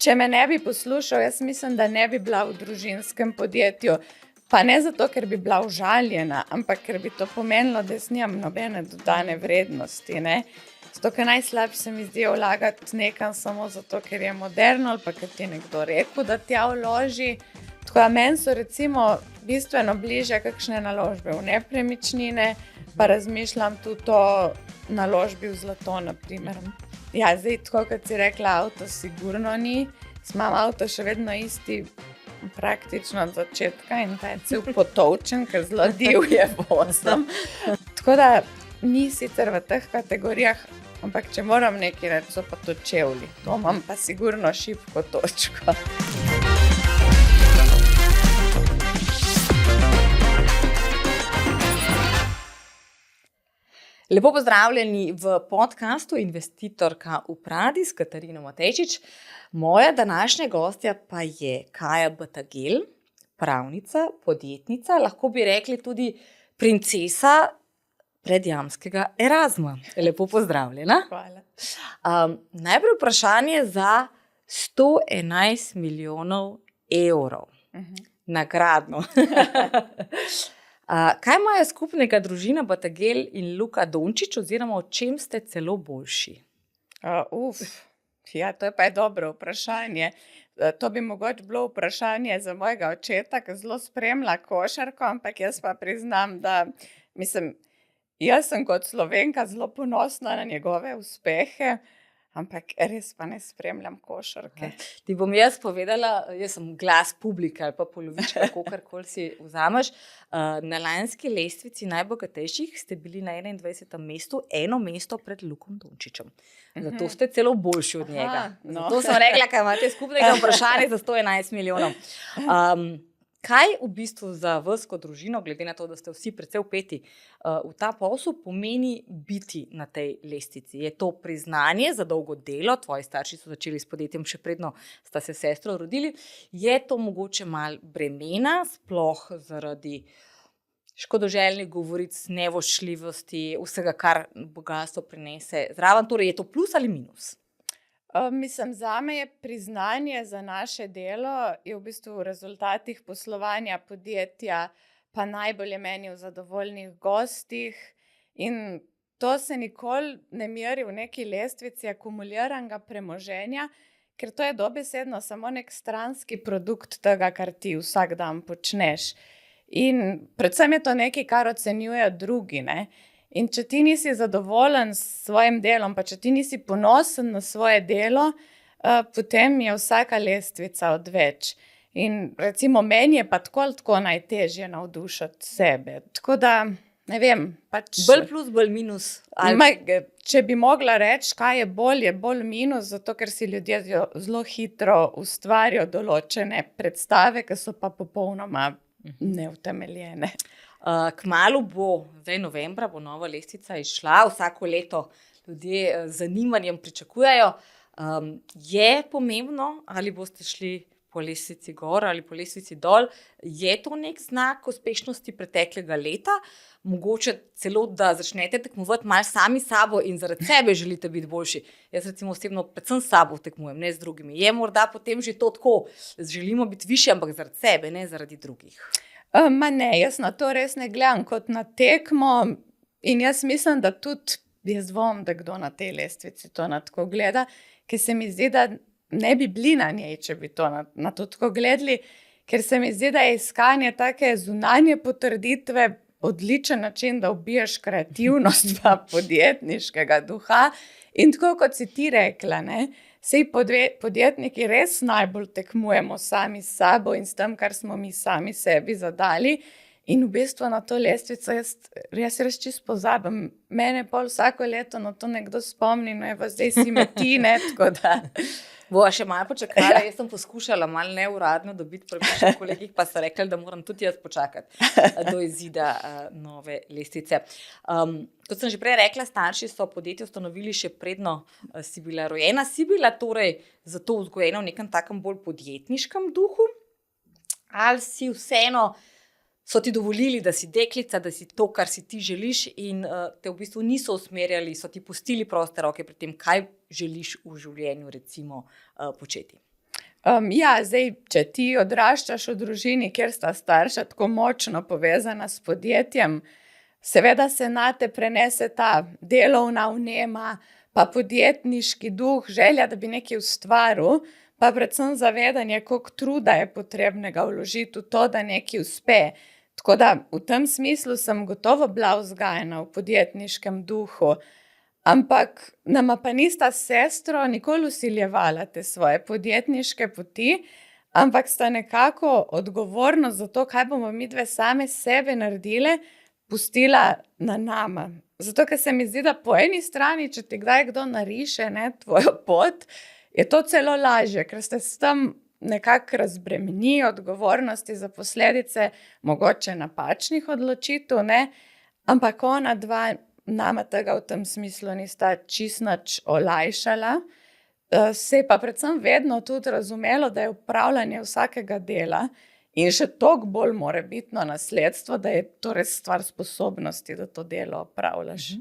če me ne bi poslušal, jaz mislim, da ne bi bila v družinskem podjetju. Pa ne zato, ker bi bila užaljena, ampak ker bi to pomenilo, da jaz nimam nobene dodane vrednosti. Ne? Zato, ker najslabše se mi zdi vlagati nekam samo zato, ker je moderno ali pa ker ti je nekdo rekel, da tja vloži. Tako da meni so recimo bistveno bliže kakšne naložbe v nepremičnine, pa razmišljam tudi o naložbi v zlato, na primer. Ja, zdaj, tako kot si rekla, avto sigurno ni. Imam avto še vedno isti praktično od začetka in ta je cel potovčen, ker zelo divje vozim. Tako da ni sicer v teh kategorijah, ampak če moram nekaj reči, so pa to čevlji. To imam pa sigurno šibko točko. Lepo pozdravljeni v podcastu Investitorka v Pradi s Katarino Matejčič. Moja današnja gostja pa je Kaja Batagel, pravnica, podjetnica, lahko bi rekli tudi princesa predjamskega Erasma. Lepo pozdravljena. Hvala. Najprej vprašanje za 111 milijonov evrov. Nagradno. Kaj imajo skupnega družina Batagel in Luka Dončić, oziroma o čem ste celo boljši? Ja, to je pa dobro vprašanje. To bi mogoče bilo vprašanje za mojega očeta, ki zelo spremlja košarko, ampak jaz pa priznam, da jaz sem kot Slovenka zelo ponosna na njegove uspehe, ampak res pa ne spremljam košarke. Ti bom jaz povedala, jaz sem glas publike ali pa polovička, kakorkoli si vzameš. Na lanski lestvici najbogatejših ste bili na 21. mestu, eno mesto pred Lukom Dončićem. Zato ste celo boljši od njega. Zato sem rekla, kaj imate skupnega vprašanje za 111 milijonov. Kaj v bistvu za vas kot družino, glede na to, da ste vsi precej vpeti v ta posel, pomeni biti na tej lestvici? Je to priznanje za dolgo delo? Tvoji starši so začeli s podjetjem še predno sta se sestro rodili. Je to mogoče malo bremena, sploh zaradi škodoželjnih govoric, nevoščljivosti, vsega, kar bogastvo prinese zraven? Torej, je to plus ali minus? Zame je priznanje za naše delo je v bistvu v rezultatih poslovanja podjetja, pa najbolj je meni v zadovoljnih gostih in to se nikoli ne meri v neki lestvici akumuliranega premoženja, ker to je dobesedno samo nek stranski produkt tega, kar ti vsak dan počneš. In predvsem je to nekaj, kar ocenjujejo drugi, ne? In če ti nisi zadovoljen s svojim delom, pa če ti nisi ponosen na svoje delo, potem je vsaka lestvica odveč. In recimo meni je pa tako najtežje navdušiti sebe. Tako da, ne vem, pač... Bolj plus, bolj minus? Če bi mogla reči, kaj je bolj minus, zato ker si ljudje zelo hitro ustvarijo določene predstave, ki so pa popolnoma neutemeljene. Kmalu bo, zdaj novembra, bo nova lestvica izšla, vsako leto ljudje z zanimanjem pričakujejo. Je pomembno, ali boste šli po lestvici gor ali po lestvici dol, je to nek znak uspešnosti preteklega leta, mogoče celo, da začnete tekmovati malo sami sabo in zaradi sebe želite biti boljši. Jaz recimo osebno predvsem s sabo tekmujem, ne z drugimi. Je morda potem že to tako, želimo biti višji, ampak zaradi sebe, ne zaradi drugih. Ne, jaz na to res ne gledam kot na tekmo in jaz mislim, da tudi jaz dvomim, da kdo na tej lestvici to tako gleda, ker se mi zdi, da ne bi bili na njej, če bi to na to tako gledali, ker se mi zdi, da je iskanje take zunanje potrditve odličen način, da ubiješ kreativnost pa podjetniškega duha in tako kot si ti rekla, ne, sej podjetniki res najbolj tekmujemo sami s sabo in s tem, kar smo mi sami sebi zadali. In v bistvu na to lestvico jaz res čisto pozabim. Mene pol vsako leto na to nekdo spomni, no evo, zdaj si me ti, ne, tako da... Bova še malo počakala, jaz sem poskušala malo neuradno dobiti prepričan kolegih, pa so rekli, da moram tudi jaz počakati do izida nove lestvice. Kot sem že prej rekla, starši so podjetje ustanovili še predno si bila rojena. Si bila torej zato vzgojena v nekem takem bolj podjetniškem duhu? Ali si vseeno so ti dovolili, da si deklica, da si to, kar si ti želiš in te v bistvu niso usmerjali, so ti pustili proste roke pri tem, kaj želiš v življenju recimo početi? Ja, zdaj, če ti odraščaš v družini, kjer sta starša tako močno povezana s podjetjem, seveda se nate prenese ta delovna vnema, pa podjetniški duh, želja, da bi nekaj ustvaril, pa predvsem zavedanje, koliko truda je potrebnega vložiti v to, da nekaj uspe. Tako da v tem smislu sem gotovo bila vzgajena v podjetniškem duhu, ampak nama pa nista s sestro nikoli vsiljevala te svoje podjetniške poti, ampak sta nekako odgovornost za to, kaj bomo midve same sebe naredile, pustila na nama. Zato, ker se mi zdi, da po eni strani, če ti kdaj kdo nariše, ne, tvojo pot, je to celo lažje, ker ste s tem nekako razbremeni odgovornosti za posledice mogoče napačnih odločitev, ne, ampak ona dva nama tega v tem smislu nista čisto nič olajšala. Se je pa predvsem vedno tudi razumelo, da je upravljanje vsakega dela in še toliko bolj morebitno nasledstvo, da je to res stvar sposobnosti, da to delo opravljaš.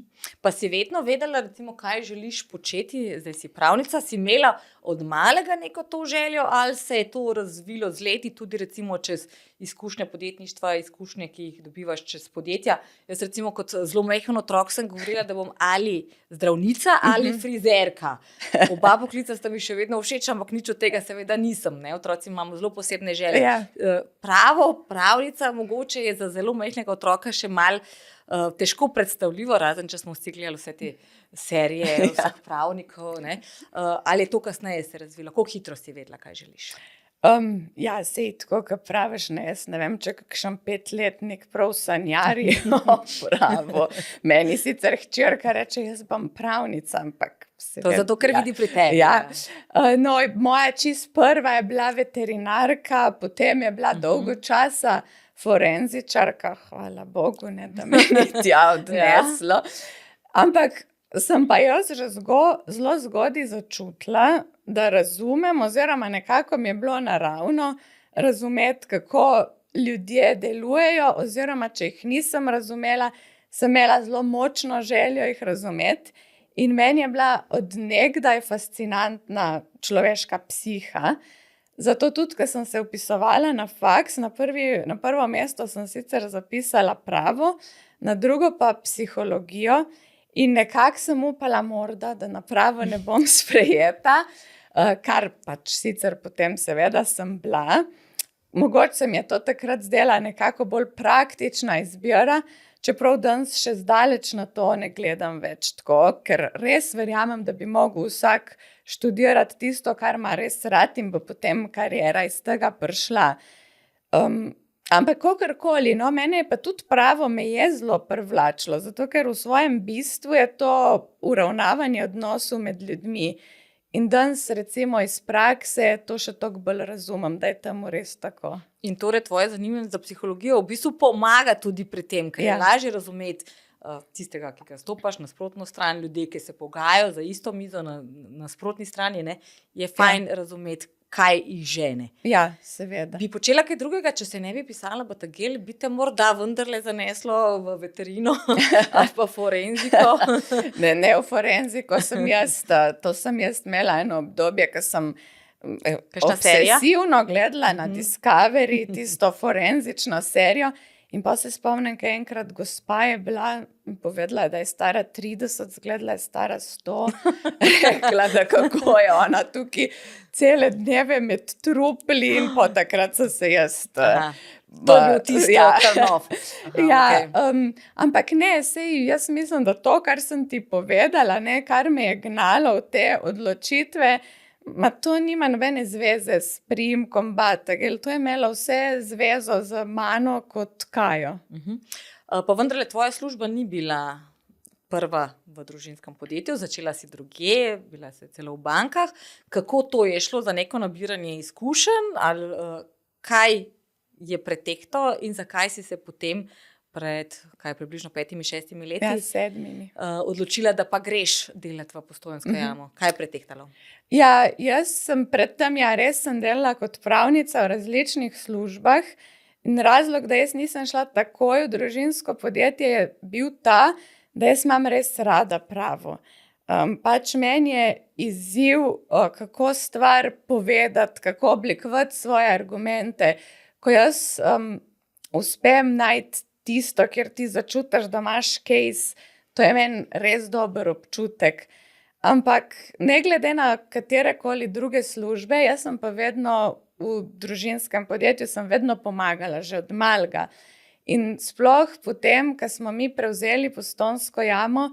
Pa si vedno vedela, recimo, kaj želiš početi, zdaj si pravnica, si imela od malega neko to željo, ali se je to razvilo z leti, tudi recimo čez izkušnje podjetništva, izkušnje, ki jih dobivaš čez podjetja. Jaz recimo kot zelo majhen otrok sem govorila, da bom ali zdravnica ali frizerka. Oba poklica sta mi še vedno všeč, ampak nič od tega seveda nisem. Ne? Otroci imamo zelo posebne želje. Ja. Pravnica mogoče je za zelo majhnega otroka še malo težko predstavljivo, razen če smo vsi gledali vse te serije vseh pravnikov, ne? Ali je to kasneje se razvilo? Koliko hitro si vedela, kaj želiš? Ja, sej tako, kot praviš, ne, jaz ne vem, če kakšen 5-letnik prav sanjari, pravo. Meni sicer hčerka reče, jaz bom pravnica, ampak To zato, ker vidi pri tebi. Ja. No, moja čist prva je bila veterinarka, potem je bila dolgo časa forenzičarka, hvala Bogu, ne, da me ni tja odneslo. Ampak sem pa jaz že zelo zgodaj začutila, da razumem, oziroma nekako mi je bilo naravno razumeti, kako ljudje delujejo, oziroma če jih nisem razumela, sem imela zelo močno željo jih razumeti. In meni je bila od nekdaj fascinantna človeška psiha. Zato tudi, ko sem se vpisovala na faks, na prvo mesto sem sicer zapisala pravo, na drugo pa psihologijo. In nekako sem upala morda, da na pravo ne bom sprejeta, kar pač sicer potem seveda sem bila. Mogoče se mi je to takrat zdela nekako bolj praktična izbira, čeprav danes še zdaleč na to ne gledam več tako, ker res verjamem, da bi mogel vsak študirati tisto, kar ima res rad in bo potem kariera iz tega prišla. Ampak kakorkoli, no, mene je pa tudi pravo me je zelo privlačilo, zato ker v svojem bistvu je to uravnavanje odnosov med ljudmi. In danes recimo iz prakse to še toliko bolj razumem, da je temu res tako. In torej tvoje zanimanje za psihologijo v bistvu pomaga tudi pri tem, ker je lažje razumeti tistega, ki ga stopaš na nasprotno stran, ljudje, ki se pogajajo za isto mizo na nasprotni strani, ne, je fajn razumeti, kaj jih žene. Ja, seveda. Bi počela kaj drugega, če se ne bi pisala Batagel, bi te morda vendarle zaneslo v veterino ali pa forenziko? Ne, v forenziko sem jaz, to sem jaz imela eno obdobje, ko sem obsesivno gledala na Discovery tisto forenzično serijo. In pa se spomnim, kaj enkrat gospa je bila in povedala, da je stara 30, zgledala je stara 100. Rekla, da kako je ona tukaj cele dneve med trupli in po takrat so se jaz... To je bil tisto karnov. Ampak ne, jaz mislim, da to, kar sem ti povedala, ne, kar me je gnalo v te odločitve, to nima nobene zveze s priimkom Batagel, to je imelo vse zvezo z mano kot Kajo. Pa vendarle tvoja služba ni bila prva v družinskem podjetju, začela si drugje, bila si celo v bankah. Kako to je šlo za neko nabiranje izkušenj, ali kaj je preteklo in zakaj si se potem pred približno 5-6 leti 7. Odločila, da pa greš delati v Postojnsko jamo? Kaj je pretehtalo? Ja, jaz sem predtem, res sem delala kot pravnica v različnih službah in razlog, da jaz nisem šla takoj v družinsko podjetje, je bil ta, da jaz imam res rada pravo. Pač meni je izziv, kako stvar povedati, kako oblikovati svoje argumente. Ko jaz uspem najti tisto, kjer ti začutiš, da imaš case, to je meni res dober občutek. Ampak ne glede na katerekoli druge službe, jaz sem pa vedno v družinskem podjetju, sem vedno pomagala, že od malega. In sploh potem, ko smo mi prevzeli Postojnsko jamo,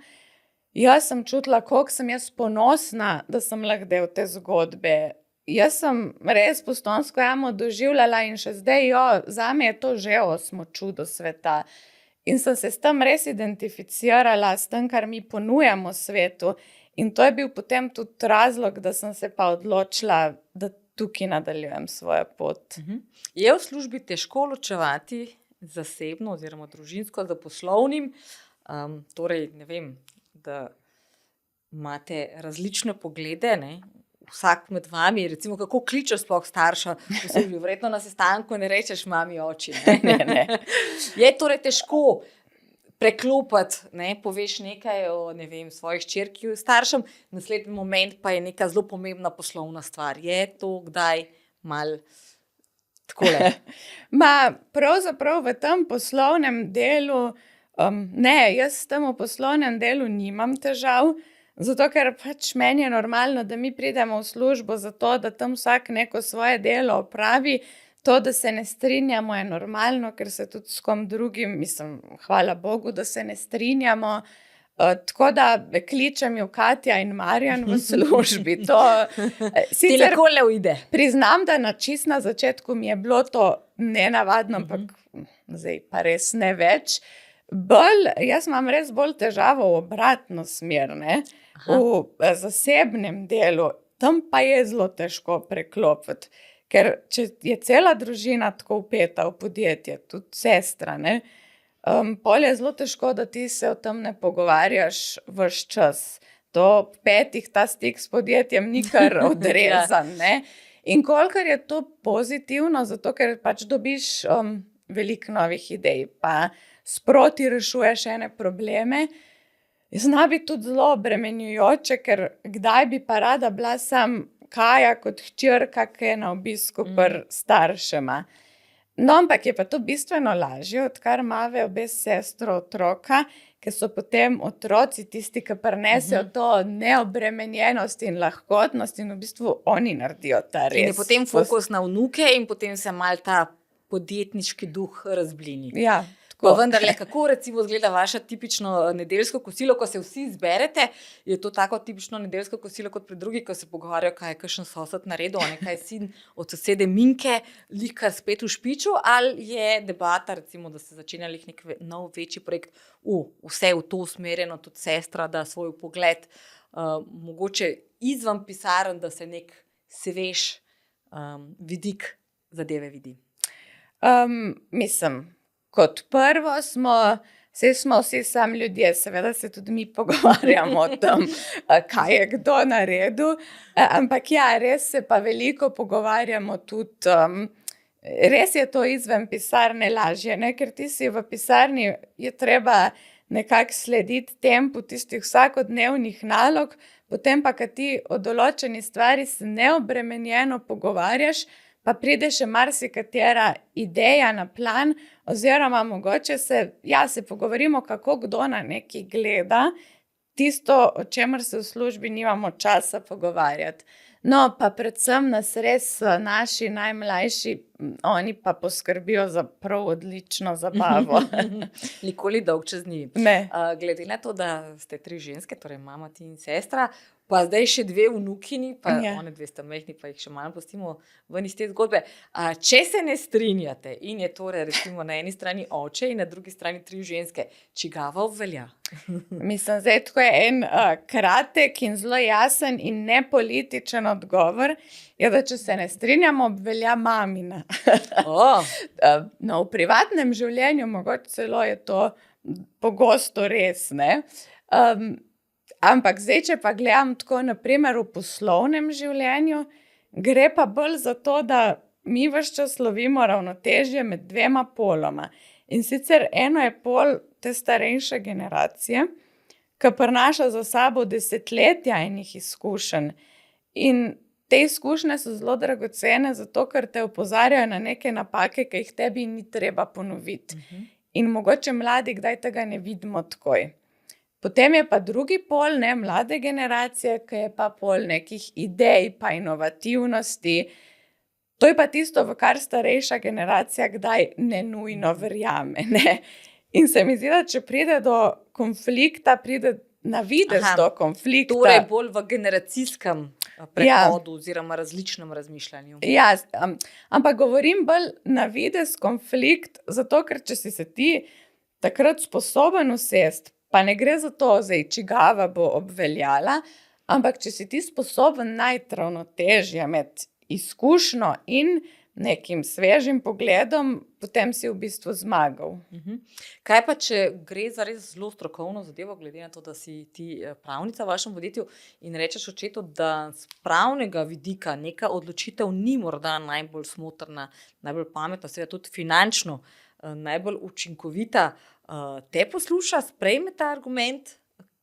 jaz sem čutila, koliko sem jaz ponosna, da sem lahko del te zgodbe. Jaz sem res Postojnsko jamo doživljala in še zdaj, zame je to že 8. čudo sveta. In sem se s tem res identificirala, s tem, kar mi ponujamo svetu. In to je bil potem tudi razlog, da sem se pa odločila, da tukaj nadaljujem svojo pot. Je v službi težko ločevati zasebno oziroma družinsko za poslovnim? Torej, ne vem, da imate različne poglede, ne? Vsak med vami, recimo, kako kličeš sploh starša, v službi, verjetno na sestanku ne rečeš mami, oči. Ne. Je torej težko preklopiti, ne, poveš nekaj o, ne vem, svojih hčerki staršem, naslednji moment pa je neka zelo pomembna poslovna stvar. Je to kdaj malo takole? Pravzaprav v tem poslovnem delu, ne, jaz s tem v poslovnem delu nimam težav, zato ker pač meni je normalno, da mi pridemo v službo zato, da tam vsak neko svoje delo opravi. To, da se ne strinjamo, je normalno, ker se tudi s kom drugim, mislim, hvala Bogu, da se ne strinjamo. Tako da kličem jo Katja in Marjan v službi. Ti lahko le uide. Priznam, da na začetku mi je bilo to nenavadno, ampak zdaj pa res ne več. Jaz imam res bolj težavo v obratno smer, ne? V zasebnem delu. Tam pa je zelo težko preklopiti. Ker če je cela družina tako vpeta v podjetje, tudi sestra, ne, pol je zelo težko, da ti se o tem ne pogovarjaš ves čas. Do 5 ta stik s podjetjem ni kar odrezan. Ne. In kolikor je to pozitivno, zato ker pač dobiš veliko novih idej, pa sproti rešuješ ene probleme, zna biti tudi zelo obremenjujoče, ker kdaj bi pa rada bila sam Kaja kot hčerka, ki je na obisku pri staršema. No, ampak je pa to bistveno lažje, odkar imave obe sestro otroka, ker so potem otroci tisti, ki prinesejo to neobremenjenost in lahkotnost in v bistvu oni naredijo ta res. In je potem fokus na vnuke in potem se mal ta podjetniški duh razblini. Ja. Pa vendarle, kako recimo izgleda vaše tipično nedeljsko kosilo, ko se vsi zberete? Je to tako tipično nedeljsko kosilo kot pri drugih, ko se pogovarjajo, kaj je kakšen sosed naredil, kaj je sin od sosede Minke, lika spet v špiču, ali je debata, recimo, da se začenja nek nov večji projekt, vse v to usmerjeno, tudi sestra, da svoj pogled, mogoče izven pisarn, da se nek svež vidik zadeve vidi? Mislim, kot prvo smo vsi sami ljudje, seveda se tudi mi pogovarjamo o tem, kaj je kdo naredil, ampak ja, res se pa veliko pogovarjamo tudi, res je to izven pisarne lažje, ne? Ker ti si v pisarni, je treba nekako slediti tempu tistih vsakodnevnih nalog, potem pa, kad ti o določeni stvari se neobremenjeno pogovarjaš, pa pride še marsikatera ideja na plan, oziroma mogoče se pogovorimo, kako kdo na nekaj gleda, tisto, o čemer se v službi nimamo časa pogovarjati. No, pa predvsem nas res naši najmlajši, oni pa poskrbijo za prav odlično zabavo. Nikoli dolg čez njih. Ne. Glede na to, da ste 3 ženske, torej mama, ti in sestra, pa zdaj še 2 vnukini, pa one 2 sta majhni, pa jih še malo pustimo ven iz te zgodbe. Če se ne strinjate in je torej recimo na eni strani oče in na drugi strani 3 ženske, čigava obvelja? Mislim, zdaj tako je en kratek in zelo jasen in nepolitičen odgovor, je, da če se ne strinjamo, obvelja mamina. No, v privatnem življenju mogoče celo je to pogosto res, ne? Ampak zdaj, če pa gledam tako, na primer, v poslovnem življenju, gre pa bolj za to, da mi ves čas lovimo ravnotežje med 2 poloma. In sicer eno je pol te starejše generacije, ki prinaša za sabo desetletja enih izkušenj. In te izkušnje so zelo dragocene, zato ker te opozarjajo na neke napake, ki jih tebi ni treba ponoviti. In mogoče mladi kdaj tega ne vidimo takoj. Potem je pa drugi pol, ne, mlade generacije, ki je pa pol nekih idej pa inovativnosti. To je pa tisto, v kar starejša generacija kdaj ne nujno verjame. Ne? In se mi zdi, da če pride do konflikta, pride na videz do konflikta. Torej bolj v generacijskem prehodu oziroma različnem razmišljanju. Ja, ampak govorim bolj na videz konflikt, zato ker če si se ti takrat sposoben usesti, pa ne gre za to, zdaj, čigava bo obveljala, ampak če si ti sposoben najti ravnotežje med izkušnjo in nekim svežim pogledom, potem si v bistvu zmagal. Kaj pa, če gre za res zelo strokovno zadevo, glede na to, da si ti pravnica v vašem podjetju in rečeš očetu, da z pravnega vidika neka odločitev ni morda najbolj smotrna, najbolj pametna, seveda tudi finančno najbolj učinkovita, te posluša, sprejme ta argument,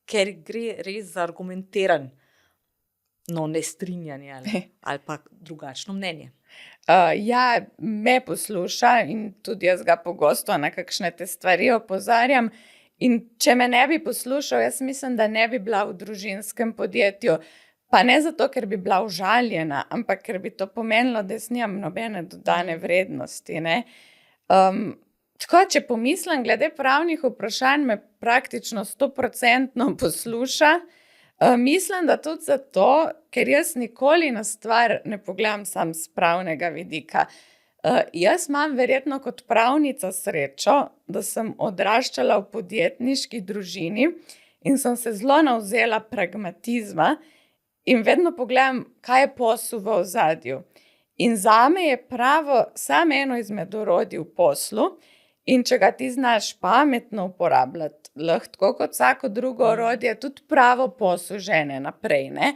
ker gre res za argumentiran nestrinjanje ali pa drugačno mnenje. Ja, me posluša in tudi jaz ga pogosto na kakšne te stvari opozarjam. In če me ne bi poslušal, jaz mislim, da ne bi bila v družinskem podjetju. Pa ne zato, ker bi bila užaljena, ampak ker bi to pomenilo, da jaz nimam nobene dodane vrednosti. Ne? Tako, če pomislim, glede pravnih vprašanj, me praktično 100% posluša. Mislim, da tudi zato, ker jaz nikoli na stvar ne pogledam sam z pravnega vidika. Jaz imam verjetno kot pravnica srečo, da sem odraščala v podjetniški družini in sem se zelo navzela pragmatizma in vedno pogledam, kaj je posel v ozadju. In zame je pravo samo eno izmed orodij v poslu. In če ga ti znaš pametno uporabljati, lahko tako kot vsako drugo orodje, tudi pravo posel žene naprej. Ne?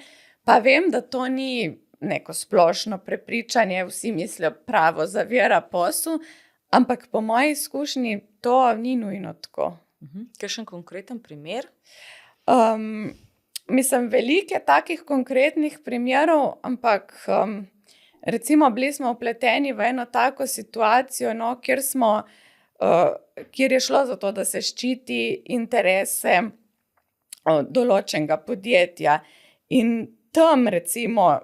Pa vem, da to ni neko splošno prepričanje, vsi mislijo, pravo zavira posel, ampak po moji izkušnji to ni nujno tako. Kakšen konkreten primer? Mislim, veliko je takih konkretnih primerov, ampak recimo bili smo vpleteni v eno tako situacijo, kjer je šlo za to, da se ščiti interese določenega podjetja. In tam recimo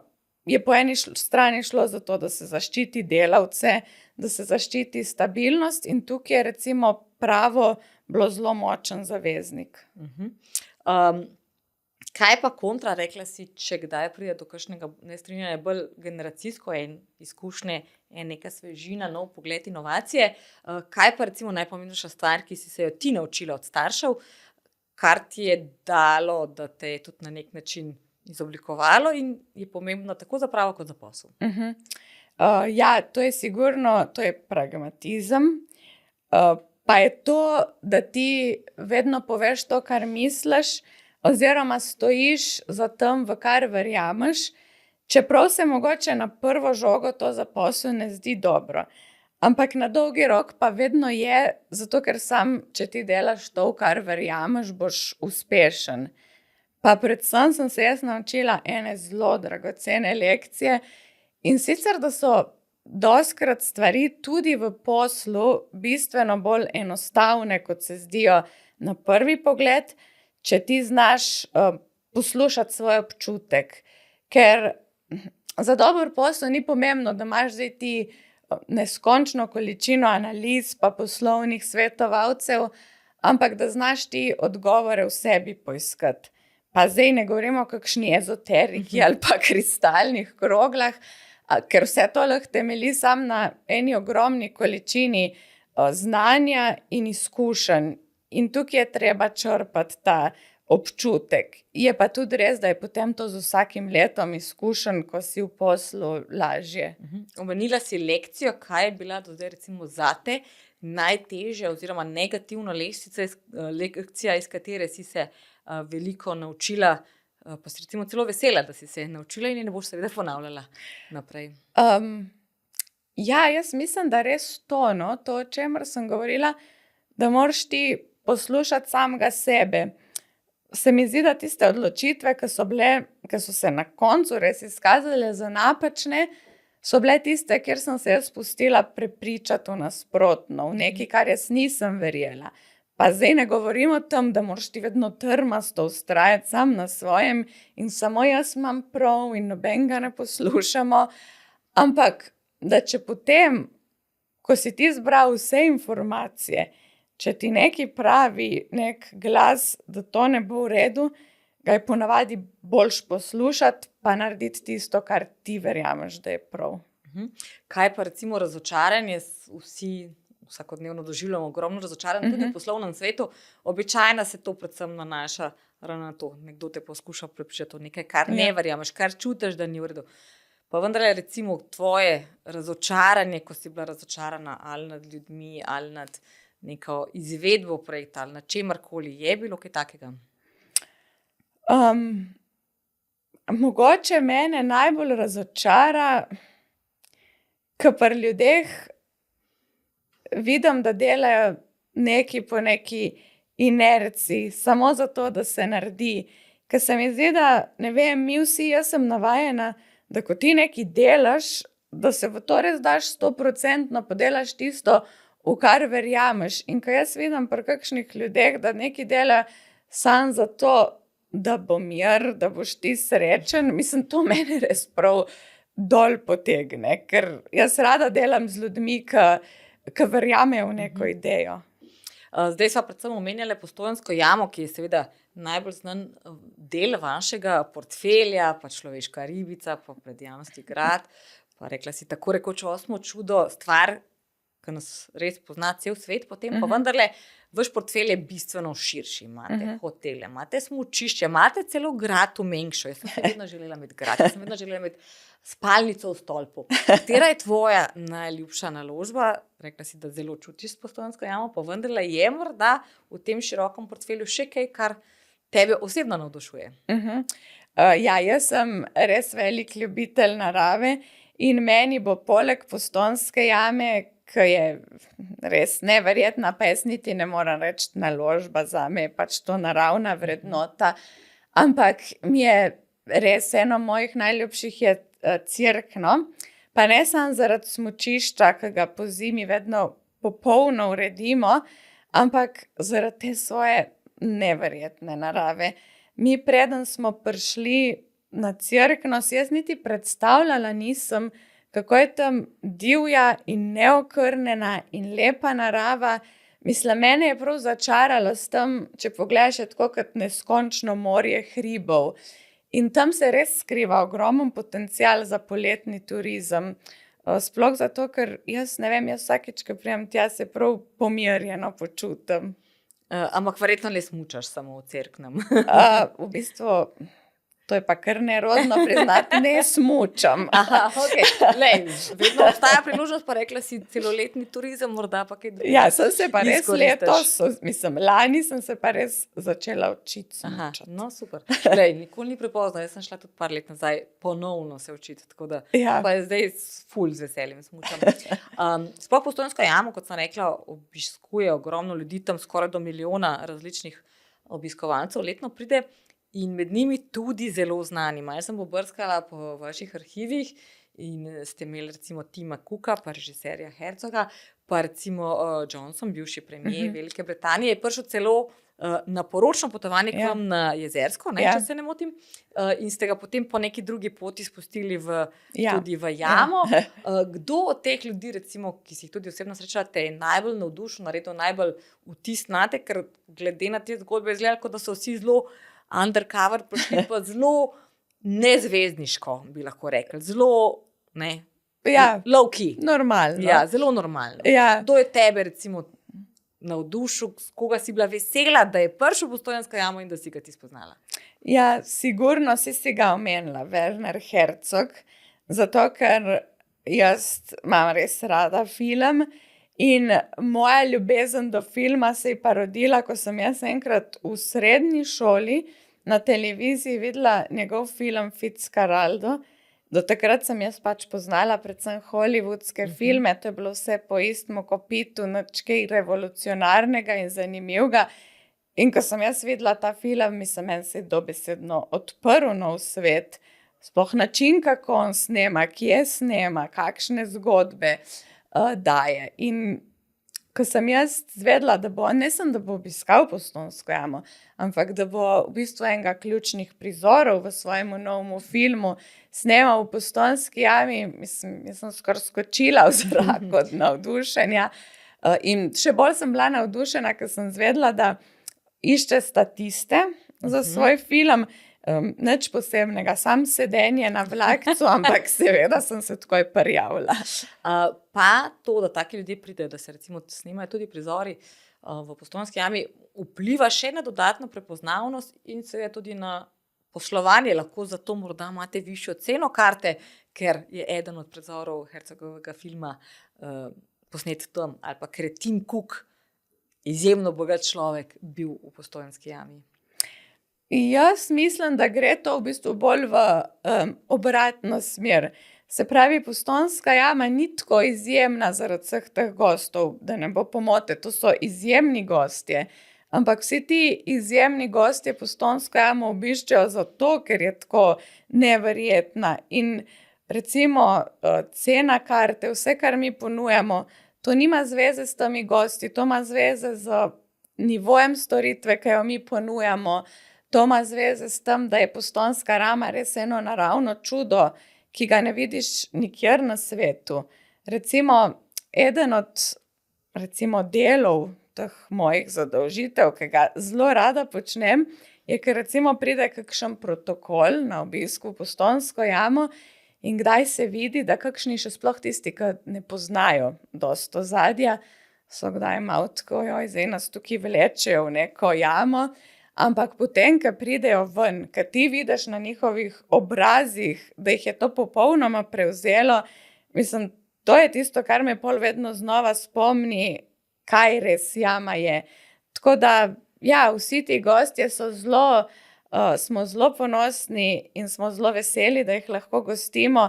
je po eni strani šlo za to, da se zaščiti delavce, da se zaščiti stabilnost in tukaj je recimo pravo bilo zelo močen zaveznik. Kaj pa kontra, rekla si, če kdaj pride do kakšnega nestrinjanja, bolj generacijsko in izkušnje, neka svežina, nov pogled, inovacije. Kaj pa recimo najpomembnejša stvar, ki si se jo ti naučila od staršev, kar ti je dalo, da te je tudi na nek način izoblikovalo in je pomembno tako za pravo kot za posel? Ja, to je sigurno, to je pragmatizem. Pa je to, da ti vedno poveš to, kar misliš, oziroma stojiš za tem, v kar verjameš, čeprav se mogoče na prvo žogo to za posel ne zdi dobro. Ampak na dolgi rok pa vedno je, zato ker sam, če ti delaš to, v kar verjameš, boš uspešen. Pa predvsem sem se jaz naučila ene zelo dragocene lekcije in sicer, da so dostikrat stvari tudi v poslu bistveno bolj enostavne, kot se zdijo na prvi pogled, če ti znaš poslušati svoj občutek. Ker za dober posel ni pomembno, da imaš zdaj ti neskončno količino analiz pa poslovnih svetovalcev, ampak da znaš ti odgovore v sebi poiskati. Pa zdaj ne govorimo o kakšni ezoteriki ali pa kristalnih kroglah, ker vse to lahko temelji samo na eni ogromni količini znanja in izkušenj. In tukaj je treba črpati ta občutek. Je pa tudi res, da je potem to z vsakim letom izkušenj, ko si v poslu lažje. Omenila si lekcijo, kaj je bila do zdaj recimo zate najtežja oziroma negativna lekcija, iz katere si se veliko naučila, pa si recimo celo vesela, da si se naučila in je ne boš seveda ponavljala naprej. Ja, jaz mislim, da res to, o čemer sem govorila, da moraš ti poslušati samega sebe. se mi zdi, da tiste odločitve, ki so se na koncu res izkazale za napačne, so bile tiste, kjer sem se jaz spustila prepričati v nasprotno, v nekaj, kar jaz nisem verjela. Pa zdaj ne govorim o tem, da moraš ti vedno trmasto vztrajati sam na svojem in samo jaz imam prav in nobenega ne poslušamo, ampak da če potem, ko si ti zbral vse informacije, če ti neki pravi nek glas, da to ne bo v redu, ga je ponavadi boljš poslušati, pa narediti tisto, kar ti verjameš, da je prav. Kaj pa recimo razočaranje, vsi vsakodnevno doživljamo ogromno razočaranje, tudi v poslovnem svetu, običajno se to predvsem nanaša ravno na to, nekdo te poskuša prepričati v nekaj, kar ne verjameš, kar čutiš, da ni v redu. Pa vendar je recimo tvoje razočaranje, ko si bila razočarana ali nad ljudmi, ali nad neko izvedbo projekta, ali nad čemarkoli, je bilo kaj takega? Mogoče mene najbolj razočara, ko pri ljudeh vidim, da delajo nekaj po neki inerciji, samo zato, da se naredi. Ker se mi zdi, da, ne vem, mi vsi, jaz sem navajena, da ko ti nekaj delaš, da se v to res daš 100%, pa delaš tisto, v kar verjameš. In ko jaz vidim pri kakšnih ljudeh, da nekaj delajo samo zato, da bo mir, da boš ti srečen, mislim, to mene res prav dol potegne, ker jaz rada delam z ljudmi, ki verjamejo v neko idejo. Zdaj sva predvsem omenjali Postojnsko jamo, ki je seveda najbolj znan del vašega portfelja, pa Človeška ribica, pa Predjamski grad, pa rekla si tako rekoč 8. čudo, stvar, ki nas res pozna cel svet, potem pa vendarle vaš portfelj je bistveno širši. Imate hotele, imate smučišče, imate celo grad v Mengšu. Jaz sem se vedno želela imeti grad, jaz sem vedno želela imeti spalnico v stolpu. Katera je tvoja najljubša naložba? Rekla si, da zelo čutiš Postojnsko jamo, pa vendarle je morda v tem širokem portfelju še kaj, kar tebe osebno navdušuje. Ja, jaz sem res velik ljubitelj narave in meni bo poleg Postojnske jame, ki je res neverjetna, pa jaz niti ne moram reči naložba, zame je pač to naravna vrednota, ampak mi je res eno mojih najljubših je Cerkno, pa ne samo zaradi smučišča, ki ga po zimi vedno popolno uredimo, ampak zaradi te svoje neverjetne narave. Mi preden smo prišli na Cerkno, si jaz niti predstavljala nisem, kako je tam divja in neokrnjena in lepa narava. Mislim, mene je prav začaralo s tem, če pogledaš, je tako kot neskončno morje hribov. In tam se res skriva ogromen potencial za poletni turizem. Sploh zato, ker jaz ne vem, jaz vsakič, ko pridem tja, se prav pomirjeno počutim. Ampak verjetno le smučaš samo v Cerknem. V bistvu, to je pa kar nerodno priznati, ne smučam. Okay. Lej, vedno obstaja priložnost, pa rekla si celoletni turizem, morda pa kaj drugo. Ja, sem se pa res letos, lani sem se pa res začela učiti smučati. No, super. Lej, nikoli ni prepozno, jaz sem šla tudi par let nazaj ponovno se učiti, tako da pa je zdaj ful z veseljem smučam. Sploh Postojnsko jamo, kot sem rekla, obiskuje ogromno ljudi, tam skoraj do 1 milijona različnih obiskovalcev letno pride. In med njimi tudi zelo znani. Jaz sem pobrskala po vaših arhivih in ste imeli recimo Tima Cooka, pa režiserja Herzoga, pa recimo Johnson, bivši premier Velike Britanije, je prišel celo na poročno potovanje k vam na Jezersko, če se ne motim, in ste ga potem po neki drugi poti spustili tudi v jamo. Kdo od teh ljudi, recimo, ki si jih tudi osebno srečala, te je najbolj navdušil, naredil najbolj vtis nate, ker glede na te zgodbe izgleda, kot da so vsi zelo undercover, prišli pa zelo nezvezdniško, bi lahko rekli. Zelo, low key. Normalno. Ja, zelo normalno. Kdo je tebe, recimo, navdušil, s koga si bila vesela, da je prišel v Postojnsko jamo in da si ga ti spoznala? Ja, sigurno si ga omenila, Werner Herzog, zato ker jaz imam res rada film. In moja ljubezen do filma se je pa rodila, ko sem jaz enkrat v srednji šoli na televiziji videla njegov film Fitzcarraldo. Do takrat sem jaz pač poznala predvsem hollywoodske filme, to je bilo vse po istem kopitu, nič kaj revolucionarnega in zanimivega. In ko sem jaz videla ta film, mislim, meni se je dobesedno odprl nov svet, sploh način, kako on snema, kje snema, kakšne zgodbe daje. In ko sem jaz zvedela, da bo, ne samo, da bo obiskal Postojnsko jamo, ampak da bo v bistvu enega ključnih prizorov v svojemu novemu filmu snemal v Postojnski jami, mislim, jaz sem skoraj skočila v zrak od navdušenja. In še bolj sem bila navdušena, ker sem zvedela, da išče statiste za svoj film. Nič posebnega, sam sedenje na vlakcu, ampak seveda sem se takoj prijavila. Pa to, da taki ljudje pridejo, da se recimo snimajo tudi prizori v Postojnski jami, vpliva še na dodatno prepoznavnost in seveda tudi na poslovanje. Lahko zato morda imate višjo ceno karte, ker je eden od prizorov Hercegovega filma posnet tam, ali pa ker je Tim Cook, izjemno bogat človek, bil v Postojnski jami. Jaz mislim, da gre to v bistvu bolj v obratno smer. Se pravi, Postojnska jama ni tako izjemna zaradi vseh teh gostov, da ne bo pomote, to so izjemni gostje. Ampak vsi ti izjemni gostje Postojnsko jamo obiščejo zato, ker je tako neverjetna. In recimo cena karte, vse, kar mi ponujamo, to nima zveze s temi gosti, to ima zveze z nivojem storitve, ki jo mi ponujamo. To ima zveze s tem, da je Postojnska jama res eno naravno čudo, ki ga ne vidiš nikjer na svetu. Recimo, eden od delov teh mojih zadolžitev, ki ga zelo rada počnem, je, ker recimo pride kakšen protokol na obisku v Postojnsko jamo in kdaj se vidi, da kakšni še sploh tisti, ki ne poznajo dosti ozadja, so kdaj malo tako, zdaj nas tukaj vlečejo v neko jamo. Ampak potem, ko pridejo ven, ko ti vidiš na njihovih obrazih, da jih je to popolnoma prevzelo, mislim, to je tisto, kar me pol vedno znova spomni, kaj res jama je. Tako da, ja, vsi ti gostje so smo zelo ponosni in smo zelo veseli, da jih lahko gostimo,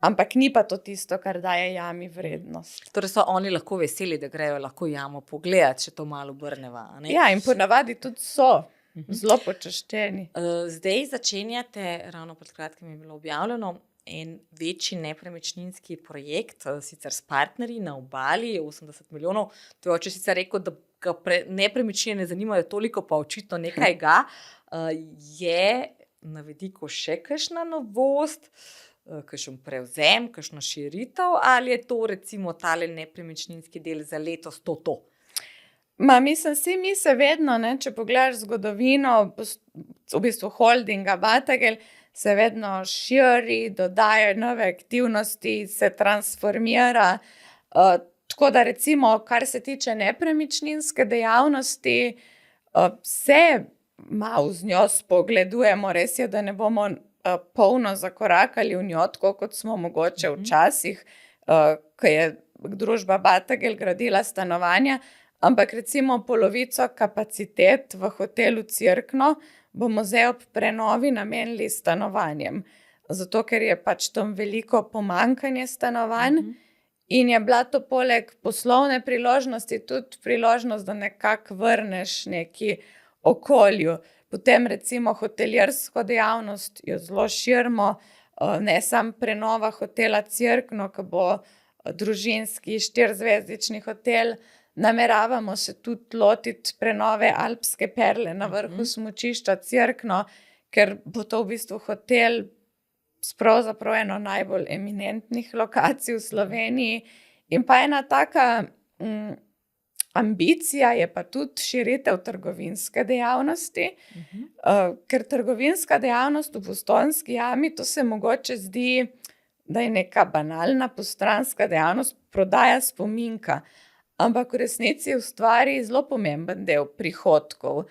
ampak ni pa to tisto, kar daje jami vrednost. Torej so oni lahko veseli, da grejo lahko jamo pogledati, če to malo obrneva, ne? Ja, in ponavadi tudi so. Zelo počaščeni. Zdaj začenjate, ravno pred kratkim je bilo objavljeno, en večji nepremičninski projekt, sicer s partnerji na obali, 80 milijonov. To je oče sicer rekel, da ga nepremičnine ne zanimajo toliko, pa očitno nekaj ga. Je na vidiku še kakšna novost, kakšen prevzem, kakšna širitev, ali je to recimo tale nepremičninski del za letos to? Mislim, mi se vedno, če pogledaš zgodovino, v bistvu holdinga Bategel, se vedno širi, dodajo nove aktivnosti, se transformira. Tako da recimo, kar se tiče nepremičninske dejavnosti, se malo z njo spogledujemo, res je, da ne bomo polno zakorakali v njo, tako kot smo mogoče včasih, ko je družba Bategel gradila stanovanja. Ampak recimo polovico kapacitet v hotelu Cerkno bomo zdaj ob prenovi namenili stanovanjem. Zato, ker je pač tam veliko pomanjkanje stanovanj in je bila to poleg poslovne priložnosti tudi priložnost, da nekako vrneš neki okolju. Potem recimo hotelirsko dejavnost jo zelo širimo, ne samo prenova hotela Cerkno, ki bo družinski 4-zvezdični hotel. Nameravamo se tudi lotiti prenove Alpske perle na vrhu smučišča Cerkno, ker bo to v bistvu hotel s pravzaprav eno najbolj eminentnih lokacij v Sloveniji. In pa ena taka ambicija je pa tudi širitev trgovinske dejavnosti, ker trgovinska dejavnost v Postojnski jami, to se mogoče zdi, da je neka banalna postranska dejavnost, prodaja spominka. Ampak v resnici ustvari zelo pomemben del prihodkov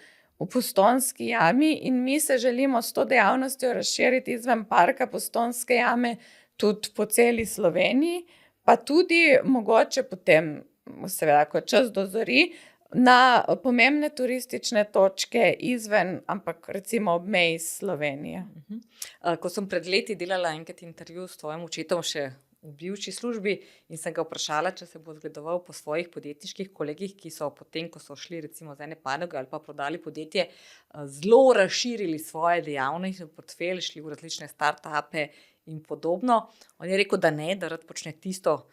v Postojnski jami in mi se želimo s to dejavnostjo razširiti izven parka Postojnske jame tudi po celi Sloveniji, pa tudi mogoče potem, seveda, ko čas dozori, na pomembne turistične točke izven, ampak recimo ob meji Slovenije. Ko sem pred leti delala enkrat intervju s tvojim očetom še v bivši službi in sem ga vprašala, če se bo zgledoval po svojih podjetniških kolegih, ki so potem, ko so šli recimo z ene panoge ali pa prodali podjetje, zelo razširili svoje dejavnosti, portfelj, šli v različne startupe in podobno. On je rekel, da ne, da rad počne tisto,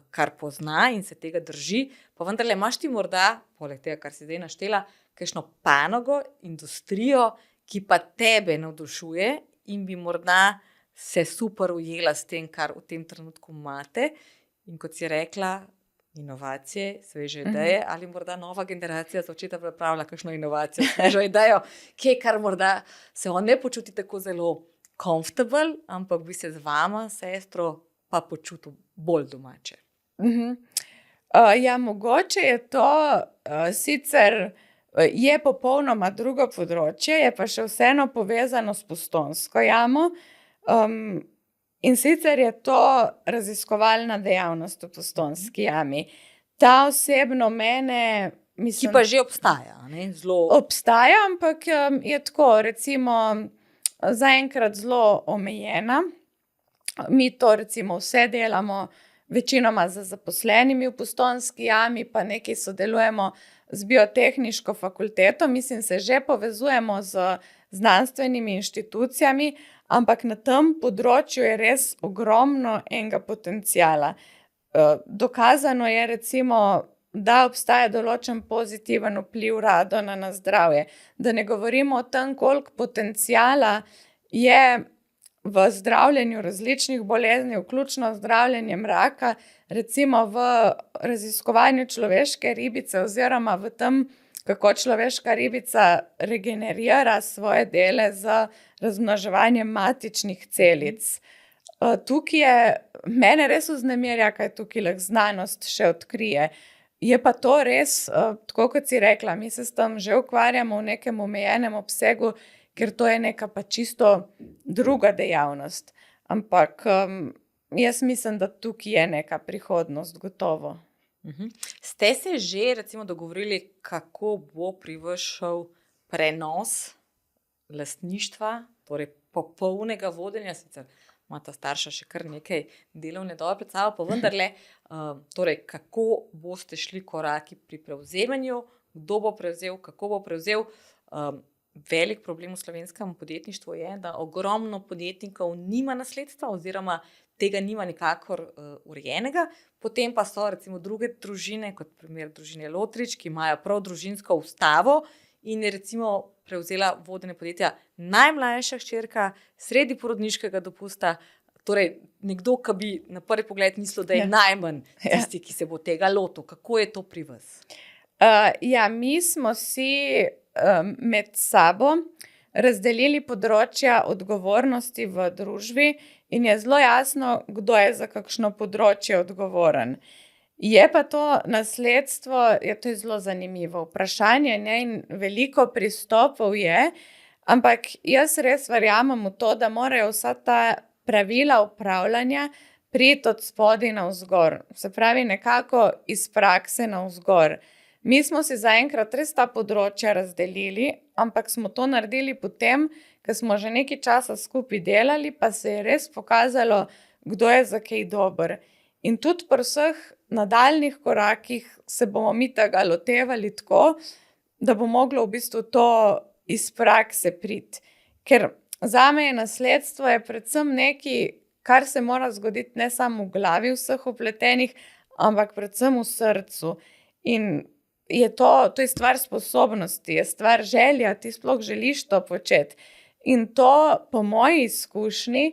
kar pozna in se tega drži. Pa vendarle imaš ti morda, poleg tega, kar si zdaj naštela, kakšno panogo, industrijo, ki pa tebe navdušuje in bi morda se super ujela s tem, kar v tem trenutku imate. In kot si rekla, inovacije, sveže ideje, ali morda nova generacija začeta pripravlja kakšno inovacijo, svežo idejo, kar morda se on ne počuti tako zelo comfortable, ampak bi se z vama, sestro, pa počutil bolj domače. Ja, mogoče je to sicer je popolnoma drugo področje, je pa še vseeno povezano s Postojnsko jamo. In sicer je to raziskovalna dejavnost v Postojnski jami. Ta osebno mene, Ki pa že obstaja, ne? Obstaja, ampak je tako, recimo, zaenkrat zelo omejena. Mi to recimo vse delamo večinoma z zaposlenimi v Postojnski jami, pa nekaj sodelujemo z biotehniško fakulteto, mislim, se že povezujemo z znanstvenimi inštitucijami, ampak na tem področju je res ogromno enega potenciala. Dokazano je recimo, da obstaja določen pozitiven vpliv radona na zdravje. Da ne govorimo o tem, koliko potenciala je v zdravljenju različnih bolezni, vključno zdravljenjem raka, recimo v raziskovanju človeške ribice oziroma v tem, kako človeška ribica regenerira svoje dele z razmnoževanjem matičnih celic. Tukaj je, mene res vznemirja, kaj tukaj lahko znanost še odkrije. Je pa to res, tako kot si rekla, mi se s tem že ukvarjamo v nekem omejenem obsegu, ker to je neka pa čisto druga dejavnost. Ampak jaz mislim, da tukaj je neka prihodnost, gotovo. Ste se že recimo dogovorili, kako bo pri vas šel prenos lastništva, torej popolnega vodenja, sicer imata starša še kar nekaj delovne dobe pred sabo, pa vendarle, torej kako boste šli koraki pri prevzemanju, kdo bo prevzel, kako bo prevzel. Velik problem v slovenskem podjetništvu je, da ogromno podjetnikov nima nasledstva oziroma tega nima nikakor urejenega, potem pa so recimo druge družine, kot primer družine Lotrič, ki imajo prav družinsko ustavo in je recimo prevzela vodenje podjetja najmlajša hčerka sredi porodniškega dopusta, torej nekdo, ki bi na prvi pogled mislil, da je najmanj tisti, ki se bo tega lotil. Kako je to pri vas? Ja, mi smo si med sabo razdelili področja odgovornosti v družbi in je zelo jasno, kdo je za kakšno področje odgovoren. Je pa to nasledstvo, to je zelo zanimivo vprašanje, ne, in veliko pristopov je, ampak jaz res verjamem v to, da morajo vsa ta pravila upravljanja priti od spodaj navzgor. Se pravi, nekako iz prakse navzgor. Mi smo si zaenkrat res ta področja razdelili, ampak smo to naredili potem, ko smo že nekaj časa skupaj delali, pa se je res pokazalo, kdo je za kaj dober. In tudi pri vseh nadaljnih korakih se bomo mi tega lotevali tako, da bo moglo v bistvu to iz prakse priti. Ker zame je nasledstvo predvsem nekaj, kar se mora zgoditi ne samo v glavi vseh vpletenih, ampak predvsem v srcu. In je to je stvar sposobnosti, je stvar želja, ti sploh želiš to početi. In to, po moji izkušnji,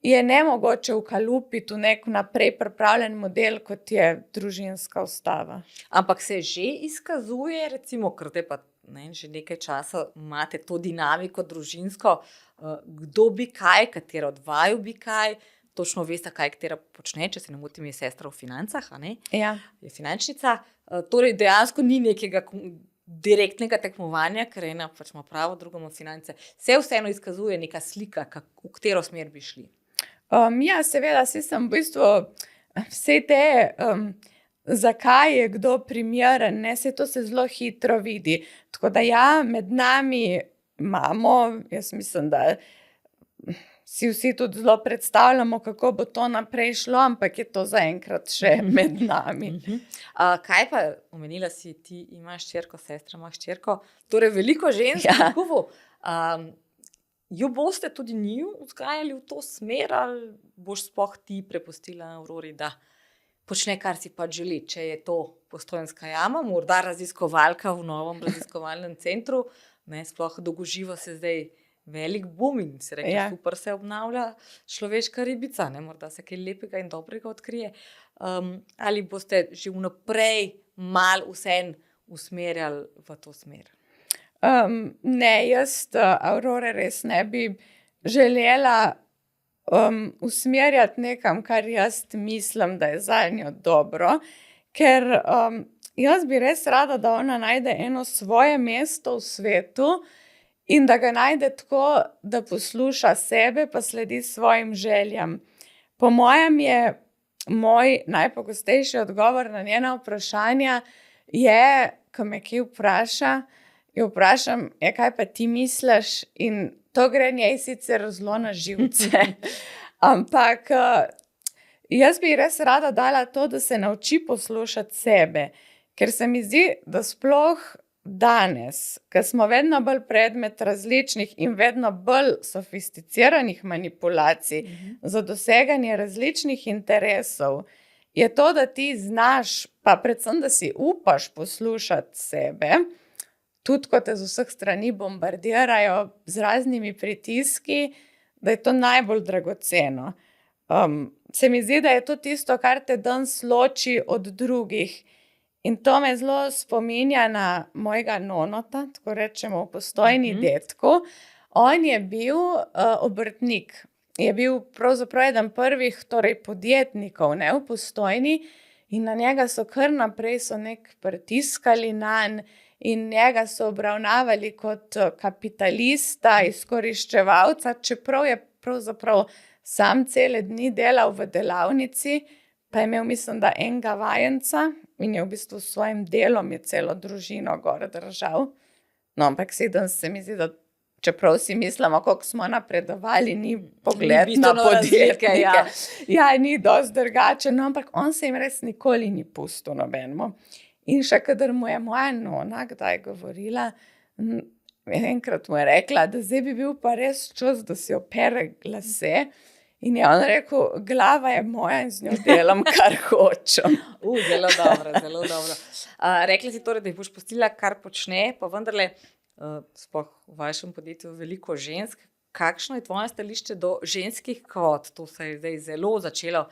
je nemogoče ukalupiti v nek naprej pripravljen model, kot je družinska ustava. Ampak se že izkazuje, recimo, ker te pa že nekaj časa imate to dinamiko družinsko, kdo bi kaj, katera od vaju bi kaj, točno veste, kaj katera počne, če se ne motim, je sestra v financah, a ne? Ja. Je finančnica. Torej dejansko ni nekega direktnega tekmovanja, ker ena pač ima pravo, druga ima finance. Se vseeno izkazuje neka slika, v katero smer bi šli. Ja, seveda, sem v bistvu vse te, zakaj je kdo primeren, ne, saj to se zelo hitro vidi. Tako da ja, med nami imamo, jaz mislim, da si vsi tudi zelo predstavljamo, kako bo to naprej šlo, ampak je to zaenkrat še med nami. Kaj pa, omenila si, ti imaš hčerko, sestra imaš hčerko, torej veliko žensk Ja. v klubu. Jo boste tudi njiju vzgajali v to smer, ali boš sploh ti prepustila Aurori, da počne, kar si pač želi, če je to Postojnska jama, morda raziskovalka v novem raziskovalnem centru, ne, sploh dolgoživo se zdaj velik boom in se reče, Ja. super se obnavlja človeška ribica, ne, morda se kaj lepega in dobrega odkrije. Ali boste že vnaprej mal vseeno usmerjali v to smer? Ne, jaz Aurore res ne bi želela usmerjati nekam, kar jaz mislim, da je zanjo dobro, ker jaz bi res rada, da ona najde eno svoje mesto v svetu in da ga najde tako, da posluša sebe pa sledi svojim željam. Po mojem je moj najpogostejši odgovor na njena vprašanja je, ko me kje vpraša, jo vprašam, kaj pa ti misliš, in to gre njej sicer zelo na živce. Ampak jaz bi res rada dala to, da se nauči poslušati sebe, ker se mi zdi, da sploh danes, ko smo vedno bolj predmet različnih in vedno bolj sofisticiranih manipulacij za doseganje različnih interesov, je to, da ti znaš, pa predvsem, da si upaš poslušati sebe, tudi ko te z vseh strani bombardirajo z raznimi pritiski, da je to najbolj dragoceno. Se mi zdi, da je to tisto, kar te danes loči od drugih. In to me zelo spominja na mojega nonota, tako rečemo v Postojni detku. On je bil obrtnik, je bil pravzaprav eden prvih podjetnikov, ne, v Postojni, in na njega so kar naprej pritiskali nanj in njega so obravnavali kot kapitalista, izkoriščevalca, čeprav je pravzaprav sam cele dni delal v delavnici, pa je imel, mislim, da enega vajenca in je v bistvu s svojim delom je celo družino gor držal. No, ampak danes se mi zdi, da čeprav si mislimo, koliko smo napredovali, ni pogled na podjetnike. Ja, ni dosti drugačen, no, ampak on se jim res nikoli ni pustil nobenemu. In še kadar mu je moja nona kdaj govorila, enkrat mu je rekla, da zdaj bi bil pa res čas, da si opere lase. In je on rekel, glava je moja in z njo delam, kar hočem. Zelo dobro, zelo dobro. Rekla si torej, da jih boš pustila, kar počne, pa vendarle, sploh v vašem podjetju veliko žensk. Kakšno je tvoje stališče do ženskih kvot? To se je zdaj zelo začelo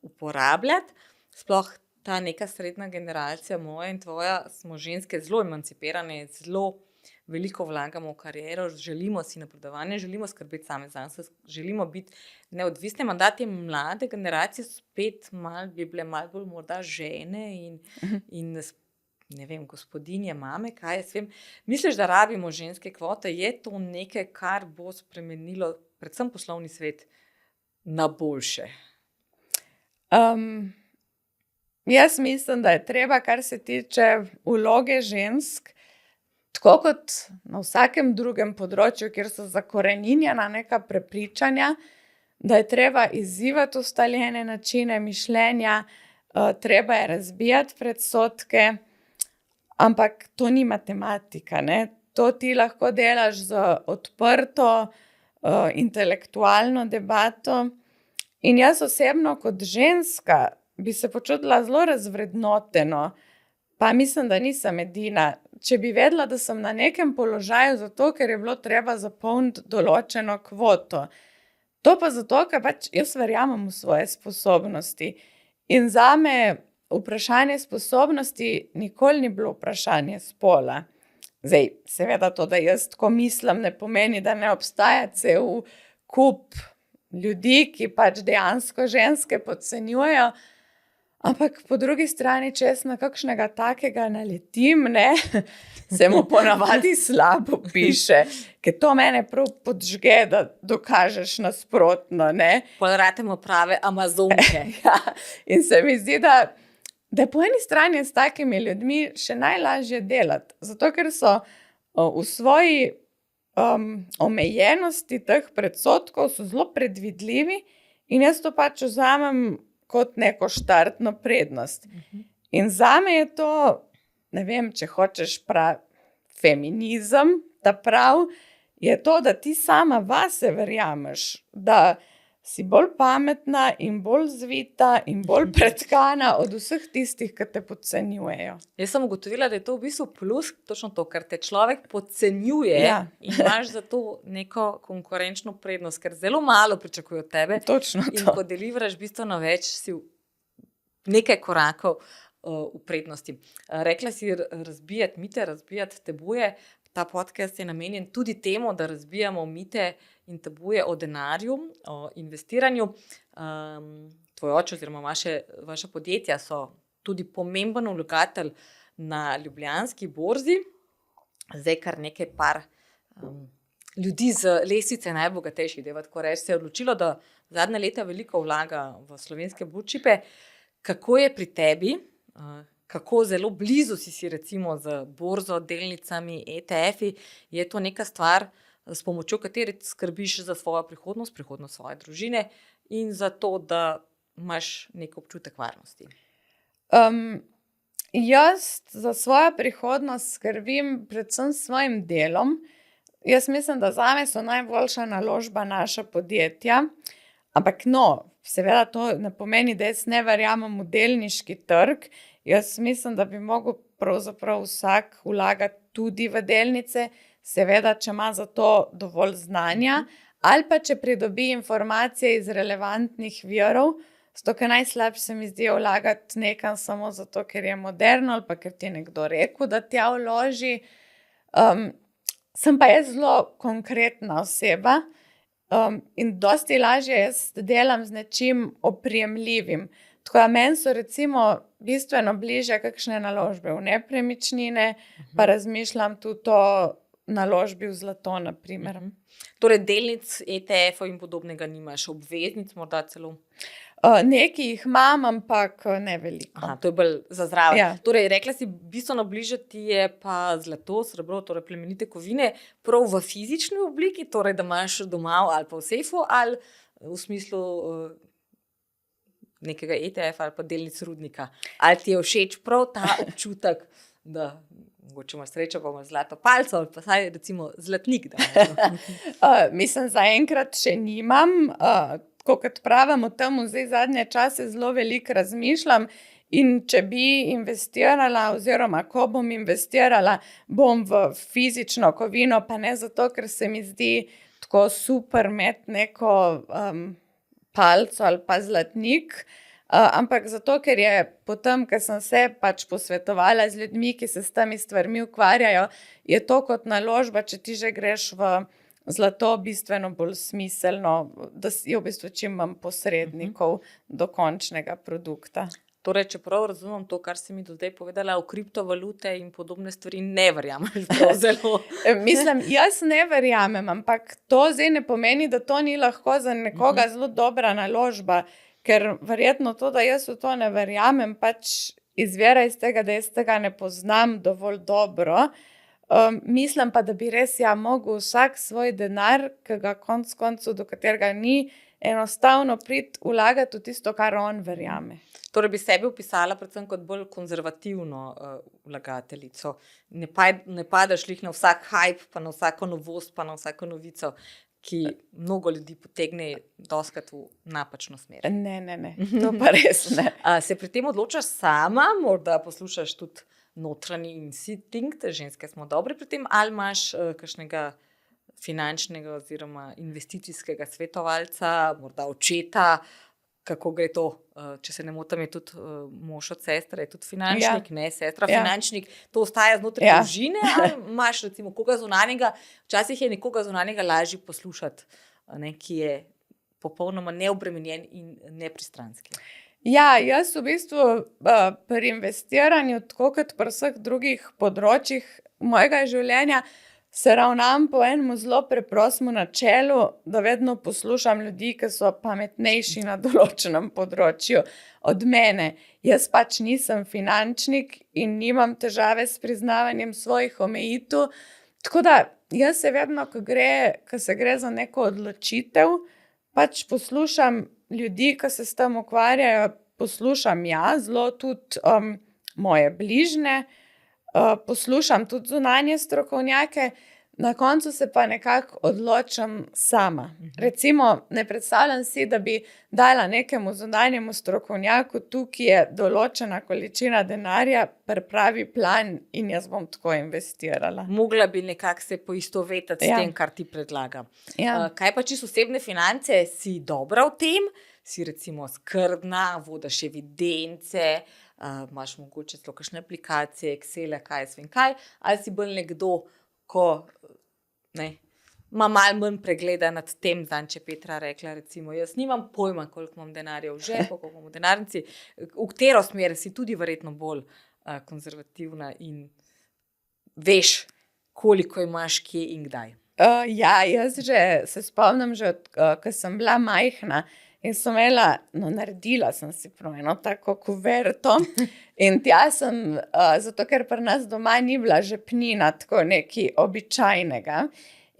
uporabljati. Sploh ta neka srednja generacija, moja in tvoja, smo ženske zelo emancipirane, zelo veliko vlagamo v kariero, želimo si napredovanje, želimo skrbeti same zase, želimo biti neodvisne. Mandati mlade generacije spet bi bile malo bolj morda žene in ne vem, gospodinje, mame, kaj jaz vem. Misliš, da rabimo ženske kvote? Je to nekaj, kar bo spremenilo predvsem poslovni svet na boljše? Jaz mislim, da je treba, kar se tiče vloge žensk, tako kot na vsakem drugem področju, kjer so zakoreninjena neka prepričanja, da je treba izzivati ustaljene načine mišljenja, treba je razbijati predsodke, ampak to ni matematika, ne? To ti lahko delaš z odprto intelektualno debato. In jaz osebno kot ženska bi se počutila zelo razvrednoteno, pa mislim, da nisem edina, če bi vedela, da sem na nekem položaju zato, ker je bilo treba zapolniti določeno kvoto. To pa zato, ker pač jaz verjamem v svoje sposobnosti. In zame vprašanje sposobnosti nikoli ni bilo vprašanje spola. Zdaj, seveda to, da jaz tako mislim, ne pomeni, da ne obstaja cel kup ljudi, ki pač dejansko ženske podcenjujejo, ampak po drugi strani, če jaz na kakšnega takega naletim, ne, se mu ponavadi slabo piše, ker to mene prav podžge, da dokažeš nasprotno, ne. Pol ratemo prave amazonke. Ja, in se mi zdi, da po eni strani s takimi ljudmi še najlažje delati, zato ker so v svoji omejenosti teh predsodkov so zelo predvidljivi in jaz to pač vzamem kot neko štartno prednost. In zame je to, ne vem, če hočeš feminizem, ta prav, je to, da ti sama vase verjameš, da si bolj pametna in bolj zvita in bolj pretkana od vseh tistih, ki te podcenjujejo. Jaz sem ugotovila, da je to v bistvu plus, točno to, ker te človek podcenjuje in imaš za to neko konkurenčno prednost, ker zelo malo pričakuje od tebe. Točno to. In ko deliveraš bistveno več, si nekaj korakov v prednosti. Rekla si razbijati mite, razbijati tabuje. Ta podcast je namenjen tudi temu, da razbijamo mite in tabuje o denarju, o investiranju. Tvoj oče oziroma vaša podjetja so tudi pomemben vlagatelj na Ljubljanski borzi. Zdaj kar nekaj par ljudi z lestvice najbogatejših, da tako reči, se je odločilo, da zadnje leta veliko vlaga v slovenske blue-chipe. Kako je pri tebi? Kako zelo blizu si recimo z borzo, delnicami, ETF-i, je to neka stvar, s pomočjo katere skrbiš za svojo prihodnost, prihodnost svoje družine in za to, da imaš nek občutek varnosti? Jaz za svojo prihodnost skrbim predvsem s svojim delom. Jaz mislim, da zame so najboljša naložba naša podjetja, ampak seveda to ne pomeni, da jaz ne verjamem v delniški trg. Jaz mislim, da bi mogel pravzaprav vsak vlagati tudi v delnice, seveda, če ima za to dovolj znanja, ali pa če pridobi informacije iz relevantnih virov. Zato, ker najslabše se mi zdi vlagati nekam samo zato, ker je moderno ali pa ker ti je nekdo rekel, da tja vloži. Sem pa jaz zelo konkretna oseba in dosti lažje jaz delam z nečim oprijemljivim. Tako da meni so recimo bistveno bliže kakšne naložbe v nepremičnine, pa razmišljam tudi o naložbi v zlato, na primer. Torej delnic, ETF-ov in podobnega nimaš, obveznic morda celo? Nekaj jih imam, ampak ne veliko. Aha, to je bolj za zdravo. Ja. Torej, rekla si, bistveno bliže ti je pa zlato, srebro, torej plemenite kovine, prav v fizični obliki, torej da imaš doma ali pa v sejfu, ali v smislu nekega ETF-a ali pa delnic rudnika. Ali ti je všeč prav ta občutek, da mogoče imaš srečo, pa imaš zlato palco, ali pa saj recimo zlatnik. Mislim, zaenkrat še nimam. Kot pravim o tem, zdaj zadnje čase zelo veliko razmišljam in če bi investirala oziroma ko bom investirala, bom v fizično kovino, pa ne zato, ker se mi zdi tako super imeti neko palco ali pa zlatnik, ampak zato, ker je potem, ker sem se pač posvetovala z ljudmi, ki se s temi stvarmi ukvarjajo, je to kot naložba, če ti že greš v zlato bistveno bolj smiselno, da je v bistvu čim manj posrednikov do končnega produkta. Torej, čeprav razumem to, kar si mi do zdaj povedala o kriptovalute in podobne stvari, ne verjameš prav zelo. Mislim, jaz ne verjamem, ampak to zdaj ne pomeni, da to ni lahko za nekoga zelo dobra naložba, ker verjetno to, da jaz v to ne verjamem, pač izvira iz tega, da jaz tega ne poznam dovolj dobro. Mislim pa, da bi res mogel vsak svoj denar, ki ga konec koncev, do katerega ni, enostavno priti vlagati v tisto, kar on verjame. Torej bi sebi opisala predvsem kot bolj konzervativno vlagateljico. Ne padaš lih na vsak hype, pa na vsako novost, pa na vsako novico, ki mnogo ljudi potegne doskrat v napačno smer. Ne, to pa res ne. Se pri tem odločaš sama, morda poslušaš tudi notranji instinkt, ženske smo dobri pri tem, ali imaš kakšnega finančnega oziroma investicijskega svetovalca, morda očeta, kako gre to, če se ne motim, je tudi mož od sestre, je tudi finančnik, ne sestra finančnik, to ostaja znotraj družine, ali imaš recimo koga zunanjega, včasih je nekoga zunanjega lažje poslušati, ki je popolnoma neobremenjen in nepristranski. Ja, jaz v bistvu pri investiranju, tako kot pri vseh drugih področjih mojega življenja, se ravnam po enem zelo preprostem načelu, da vedno poslušam ljudi, ki so pametnejši na določenem področju od mene. Jaz pač nisem finančnik in nimam težave s priznavanjem svojih omejitev, tako da jaz se vedno, ko se gre za neko odločitev, pač poslušam ljudi, ki se s tem ukvarjajo, poslušam zelo tudi moje bližnje, poslušam tudi zunanje strokovnjake, na koncu se pa nekako odločam sama. Recimo, ne predstavljam si, da bi dala nekemu zunanjemu strokovnjaku tu, ki je določena količina denarja, pripravi plan in jaz bom tako investirala. Mogla bi nekako se poistovetiti s tem, kar ti predlaga. Kaj pa čisto osebne finance? Si dobra v tem? Si recimo skrbna, vodiš evidence, imaš mogoče celo kakšne aplikacije, Excel, kaj jaz vem kaj, ali si bolj nekdo, ko ima malo manj pregleda nad tem, če Petra rekla, recimo, jaz nimam pojma, koliko imam denarja v žepu, koliko imam v denarnici, v katero smer si tudi verjetno bolj konzervativna in veš, koliko imaš kje in kdaj. Jaz se spomnim že, ko sem bila majhna, in sem imela, naredila sem si prav eno tako kuverto in tja sem, zato ker pri nas doma ni bila žepnina tako nekaj običajnega.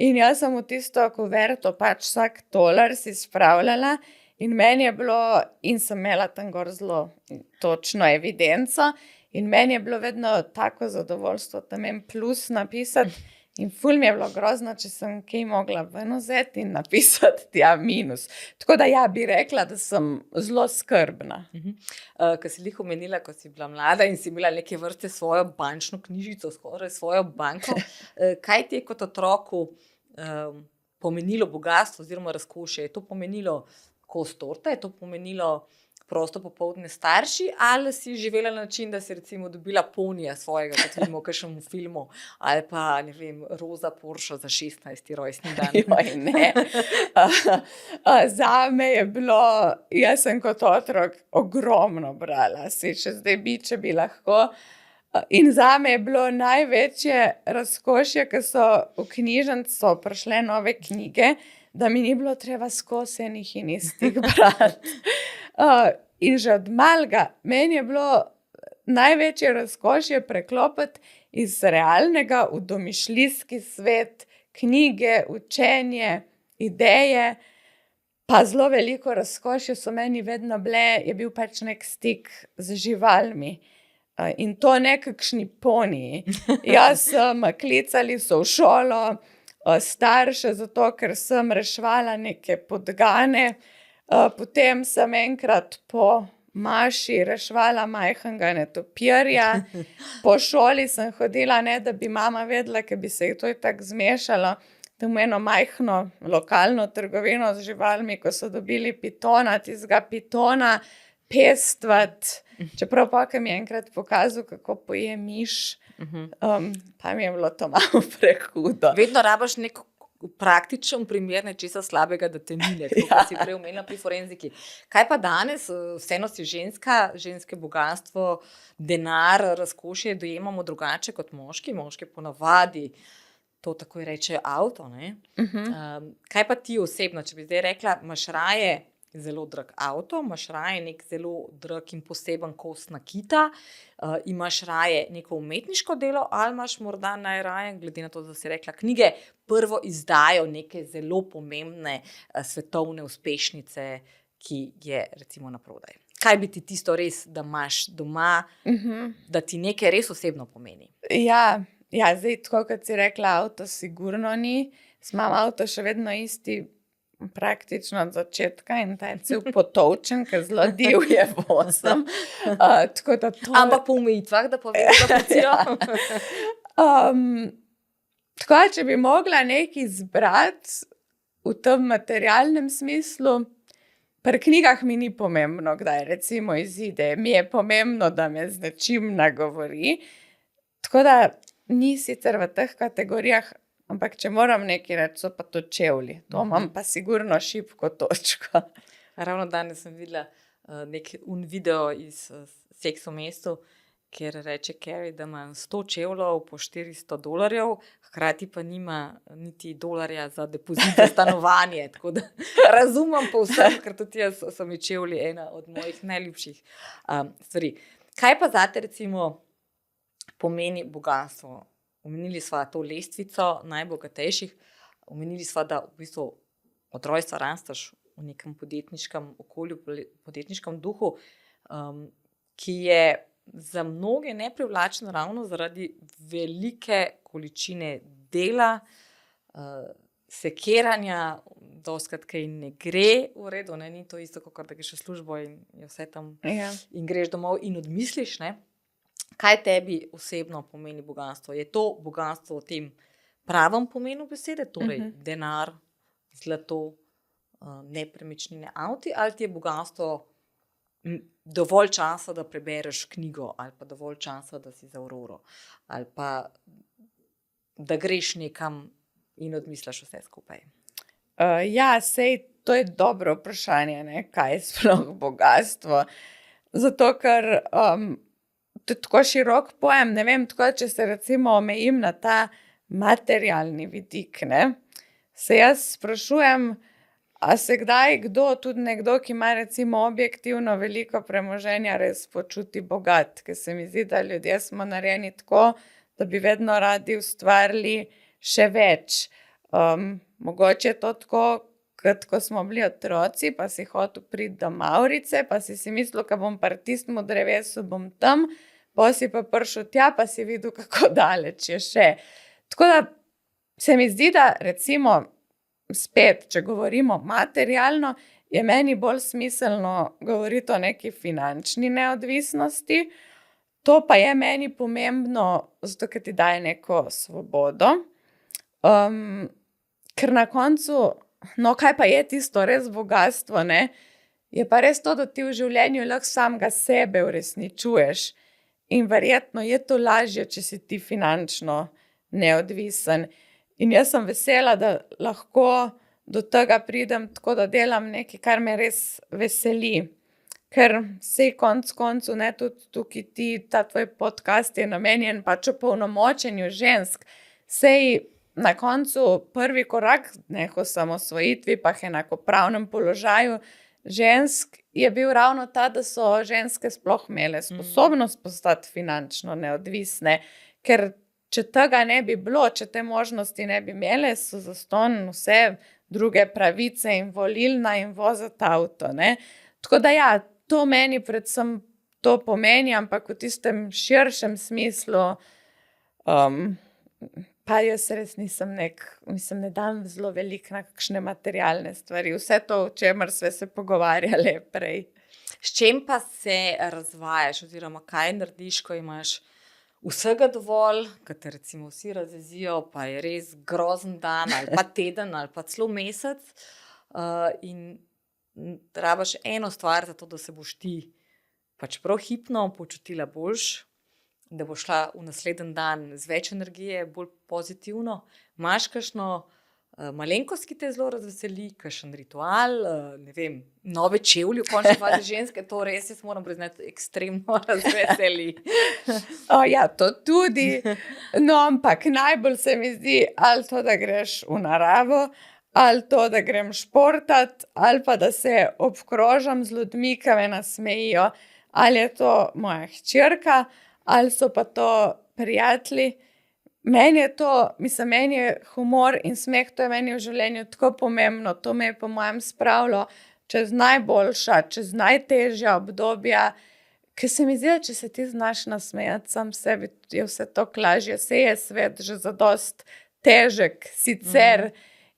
In jaz sem v tisto kuverto pač vsak tolar si spravljala in meni je bilo, in sem imela tam gor zelo točno evidenco, in meni je bilo vedno tako zadovoljstvo tam en plus napisati. In ful mi je bilo grozno, če sem kaj mogla ven vzeti in napisati tja minus. Tako da bi rekla, da sem zelo skrbna. Ko si lih omenila, ko si bila mlada in si imela neke vrste svojo bančno knjižico, skoraj svojo banko, kaj ti je kot otroku pomenilo bogastvo oziroma razkošje? Je to pomenilo kos torte? Je to pomenilo prosto popoldne starši, ali si živela na način, da si recimo dobila ponija svojega, kot vidimo v kakšnem filmu, ali pa, ne vem, roza Porsche za 16. rojstni dan? Ne. Zame je bilo, jaz sem kot otrok ogromno brala, še zdaj bi, če bi lahko. In zame je bilo največje razkošje, ko so v knjižnico prišle nove knjige, da mi ni bilo treba skozi enih in istih brati. In že od malega meni je bilo največje razkošje preklopiti iz realnega v domišljijski svet, knjige, učenje, ideje, pa zelo veliko razkošje so meni vedno bile, je bil pač nek stik z živalmi. In to nekakšni poniji. Jaz sem, klicali so v šolo, starše, zato ker sem reševala neke podgane. Potem sem enkrat po maši reševala majhnega netopirja. Po šoli sem hodila, ne da bi mama vedela, ker bi se jih to tako zmešalo, tam eno majhno lokalno trgovino z živalmi, ko so dobili pitona, tistega pitona pestvati. Čeprav pa, ki mi je enkrat pokazal, kako poje miš, pa mi je bilo to malo prehudo. Vedno rabaš nek praktičen primer nečesa slabega, da te mine, kot si prej omenila pri forenziki. Kaj pa danes? Vseeno si ženska, ženske bogastvo, denar, razkošje dojemamo drugače kot moški. Moški ponavadi to takoj rečejo avto, ne? Kaj pa ti osebno, če bi zdaj rekla, imaš raje zelo drag avto, imaš raje nek zelo drag in poseben kos nakita, imaš raje neko umetniško delo, ali imaš morda najraje, glede na to, da si rekla knjige, prvo izdajo neke zelo pomembne svetovne uspešnice, ki je recimo naprodaj. Kaj bi ti tisto res, da imaš doma, da ti nekaj res osebno pomeni? Zdaj, tako kot si rekla, avto sigurno ni. Imam avto še vedno isti, praktično od začetka, in ta je cel potolčen, ker zelo divje vozim. Ampak po omejitvah, da povem, da pocijo? Tako, če bi mogla nekaj izbrati v tem materialnem smislu, pri knjigah mi ni pomembno, kdaj recimo izide. Mi je pomembno, da me z nečim nagovori. Tako da ni sicer v teh kategorijah, ampak če moram nekaj reči, so pa to čevlji. To imam pa sigurno šibko točko. Ravno danes sem videla nek video iz Seks v mestu, kjer reče Carrie, da ima 100 čevljev po $400, hkrati pa nima niti dolarja za depozit za stanovanje. Tako da razumem povsem, ker tudi jaz so mi čevlji ena od mojih najljubših stvari. Kaj pa zate recimo pomeni bogastvo? omenili sva to lestvico najbogatejših, omenili sva, da v bistvu od rojstva rasteš v nekem podjetniškem okolju, podjetniškem duhu, ki je za mnoge neprivlačen ravno zaradi velike količine dela, sekiranja, dostikrat kaj ne gre v redu, ne? Ni to isto, kot da greš v službo in je vse tam in greš domov in odmisliš, ne? Kaj tebi osebno pomeni bogastvo? Je to bogastvo v tem pravem pomenu besede, torej denar, zlato, nepremičnine, avti, ali ti je bogastvo dovolj časa, da prebereš knjigo, ali pa dovolj časa, da si za Auroro, ali pa da greš nekam in odmisliš vse skupaj? Ja, sej to je dobro vprašanje, ne? Kaj je sploh bogatstvo. Zato, ker to je tako širok pojem, ne vem, tako, če se recimo omejim na ta materialni vidik, ne? Se jaz sprašujem, a se kdaj tudi nekdo, ki ima recimo objektivno veliko premoženja, res počuti bogat, ker se mi zdi, da ljudje smo narejeni tako, da bi vedno radi ustvarili še več. Mogoče je to tako, kot ko smo bili otroci, pa si hotel priti do Mavrice, pa si mislil, ko bom pri tistem drevesu, bom tam, pa si pa prišel tja, pa si videl, kako daleč je še. Tako da se mi zdi, da recimo spet, če govorimo materialno, je meni bolj smiselno govoriti o neki finančni neodvisnosti. To pa je meni pomembno, zato ker ti daje neko svobodo. Ker na koncu, no, kaj pa je tisto res bogatstvo, ne? Je pa res to, da ti v življenju lahko samega sebe uresničuješ. In verjetno je to lažje, če si ti finančno neodvisen. In jaz sem vesela, da lahko do tega pridem tako, da delam nekaj, kar me res veseli. Ker sej konc koncu, ne, tudi tukaj ta tvoj podcast je namenjen pač opolnomočenju žensk. Sej na koncu prvi korak k osamosvojitvi pa enakopravnem položaju žensk je bil ravno ta, da so ženske sploh imele sposobnost postati finančno neodvisne, ker če tega ne bi bilo, če te možnosti ne bi imele, so zastonj vse druge pravice in volilna in voziti avto, ne. Tako da ja, to meni predvsem to pomeni, ampak v tistem širšem smislu, pa jaz res nisem ne dam zelo veliko na kakšne materialne stvari. Vse to, o čemer sva se pogovarjali prej. S čem pa se razvajaš oziroma kaj narediš, ko imaš vsega dovolj, kot te recimo vsi razjezijo, pa je res grozen dan ali pa teden ali pa celo mesec, in rabiš eno stvar za to, da se boš ti pač prav hipno počutila boljš, da boš šla v naslednji dan z več energije, bolj pozitivno. Imaš kakšno malenkost, ki te zelo razveseli, kakšen ritual, ne vem, nove čevlje, v končni fazi ženske, to res, jaz moram priznati, ekstremno razveseli. Ja, to tudi. No, ampak najbolj se mi zdi, ali to, da greš v naravo, ali to, da grem športat, ali pa da se obkrožam z ljudmi, ki me nasmejijo. Ali je to moja hčerka, ali so pa to prijatelji. Meni je humor in smeh, to je meni v življenju tako pomembno, to me je po mojem spravilo čez najboljša, čez najtežja obdobja, ker se mi zdi, da če se ti znaš nasmejati sam sebi, je vse toliko lažje, saj je svet že zadosti težek sicer.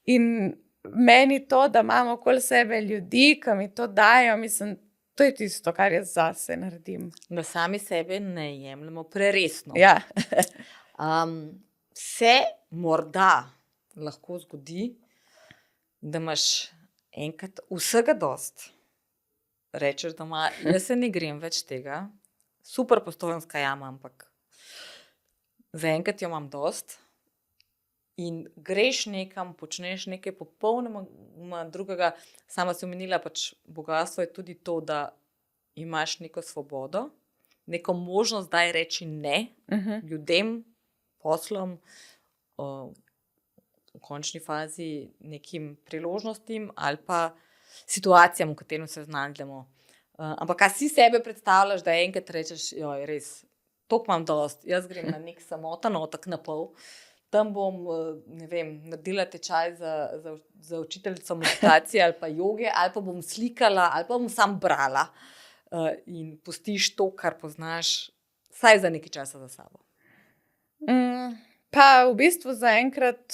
In meni to, da imam okoli sebe ljudi, ki mi to dajo, mislim, to je tisto, kar jaz zase naredim. Da sami sebe ne jemljemo preresno. Ja. Se morda lahko zgodi, da imaš enkrat vsega dost. Rečeš doma, jaz se ne grem več tega, super Postojnska jama, ampak zaenkrat jo imam dost. In greš nekam, počneš nekaj popolnoma drugega. Sama si omenila, pač bogatstvo je tudi to, da imaš neko svobodo, neko možnost, daj reči ne ljudem, poslom, v končni fazi nekim priložnostim ali pa situacijam, v katerem se znajdemo. Ampak kaj si sebe predstavljaš, da enkrat rečeš, joj, res, toliko imam dost, jaz grem na nek samoten otok na pol, tam bom, ne vem, naredila tečaj za učiteljico meditacije ali pa joge, ali pa bom slikala, ali pa bom sam brala in pustiš to, kar poznaš, vsaj za nekaj časa za sabo. Pa v bistvu zaenkrat